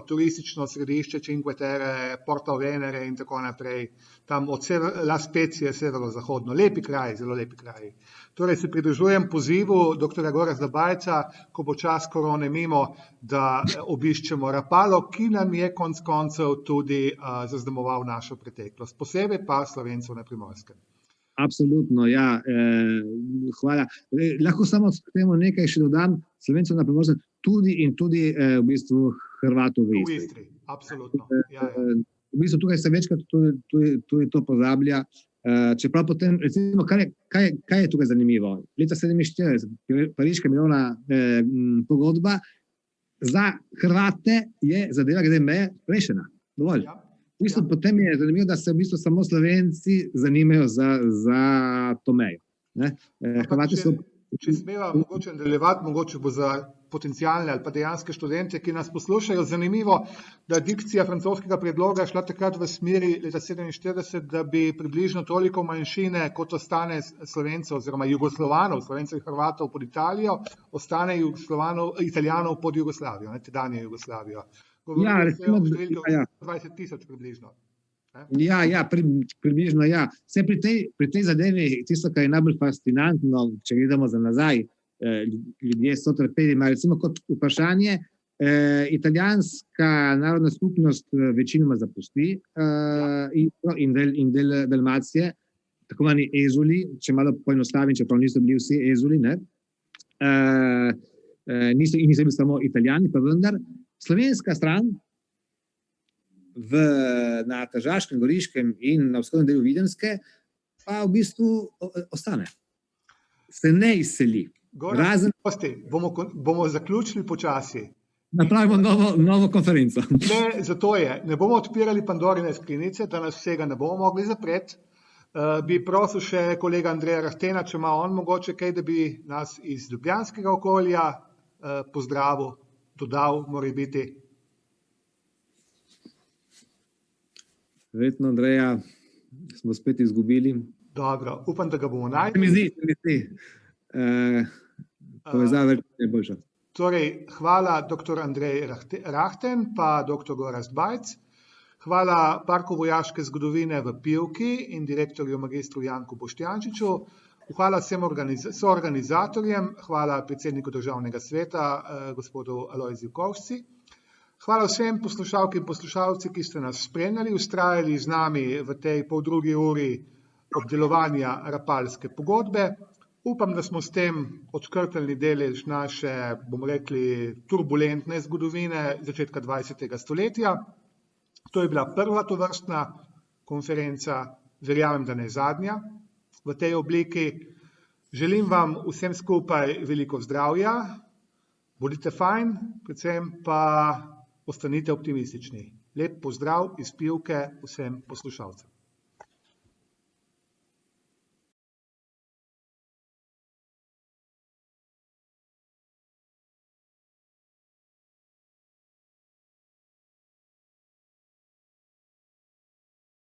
turistično središče Cinque Terre, Porto Venere in tako naprej. Tam od La Spezia severozahodno. Lepi kraj, zelo lepi kraj. Torej se pridružujem pozivu dr. Gorazda Bajca, ko bo čas korone mimo, da obiščemo Rapalo, ki nam je konec koncev tudi zaznamoval našo preteklost. Posebej pa Slovencov na Primorskem. Absolutno, ja. Hvala. Lahko samo s temu nekaj še dodam. Slovencov na Primorskem tudi v bistvu Hrvatov v Istri. Absolutno. Ja. V bistvu tukaj se večkrat tudi to pozablja. Čeprav potem, recimo, kaj je tukaj zanimivo? Leta 1947, Pariška mirovna pogodba, za Hrvate je zadeva glede meje rešena. Dovolj. V bistvu potem je zanimivo, da se v bistvu samo Slovenci zanimajo za to mejo. Hrvati so... Če smeva mogoče nadaljevati, mogoče bo za potencialne ali pa dejanske študente, ki nas poslušajo, zanimivo, da dikcija francoskega predloga je šla takrat v smeri leta 1947, da bi približno toliko manjšine, kot ostane Slovencev oziroma Jugoslovanov, Slovencev in Hrvatov pod Italijo, ostane Italijanov pod Jugoslavijo, tedanjo Jugoslavijo. Govorimo se o številki 20.000 približno. Približno, ja. Vse pri tej zadevi, tisto, kar je najbolj fascinantno, če gledamo za nazaj, ljudje so trpeli, ima recimo kot vprašanje, italijanska narodna skupnost večinoma zapusti in del Dalmacije, tako mani ezuli, če malo poenostavim, čeprav niso bili vsi ezuli, niso bili samo Italijani, pa vendar, slovenska stran na Tržaškem, Goriškem in na vzhodnem delu Videmske pa v bistvu ostane. Se ne izseli. Bomo zaključili počasi. Napravimo novo konferenco. Zato ne bomo odpirali Pandorine skrinjice, da nas vsega ne bomo mogli zapreti. Bi prosil še kolega Andreja Rahtena, če ima on mogoče kaj, da bi nas iz ljubljanskega okolja pozdravil, dodal, mora biti. Verjetno, Andreja, smo spet izgubili. Dobro, upam, da ga bomo našli. Se mi zdi. Povezava je boljša. Torej, hvala dr. Andrej Rahten pa dr. Gorazd Bajc. Hvala Parku vojaške zgodovine v Pivki in direktorju magistru Janku Boštjančiču. Hvala vsem soorganizatorjem, hvala predsedniku Državnega sveta, gospodu Alojziju Kovšci. Hvala vsem poslušalki in poslušalci, ki ste nas spremljali, vztrajali z nami v tej poldrugi uri obdelovanja Rapalske pogodbe. Upam, da smo s tem odškrtali delež naše, bomo rekli, turbulentne zgodovine začetka 20. stoletja. To je bila prva tovrstna konferenca, verjamem, da ne zadnja v tej obliki. Želim vam vsem skupaj veliko zdravja, bodite fajn, predvsem pa ostanite optimistični. Lep pozdrav iz Pivke vsem poslušalcem.